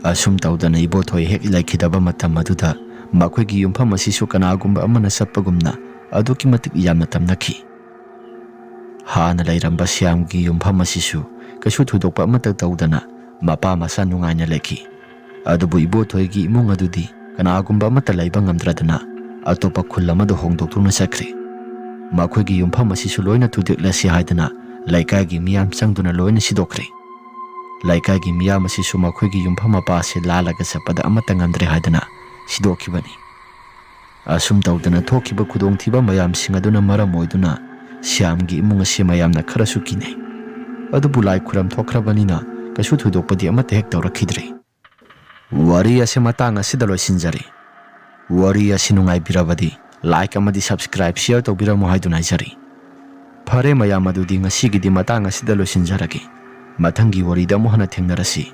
Asum tawdana ibothoi hek ilaikidaba matam aduda makhoi yumpham asisu kanagumba amana sappagumna aduki matik yamna tamnakhi. Hana lairamba Syamgi yumpham asisu kasu thudokpa amata tawdana mapa masa nungaina lekhi. Adubu ibothoigi imung adudi kanagumba amata laiba ngamdradana atopa khul amada hongdoktuna sakre. Makhoigi yumpham asisu loina thudiklasi haidana laikagi miyam changduna loina sidokre. Laikagi miyam asisu makhoigi yumpham apase lalaga sapada amata ngamdre haidana sidokhibani. Asum tawdana thokiba khudongthiba mayamsing aduna maram oiduna Syamgi imung asi mayamna kharasu kinai. Adubu lai khuram thokrabanina kasu thudokpadi amata hek tawrakhidre. Wari ase matang asida loisinjari. Wari ase nungaibirabadi like amadi subscribe share tawbiramo haiduna haijari. Phare mayam adudi ngasigidi matang asida loisinjaragi. Mathangi warida amu hana thengnarasi.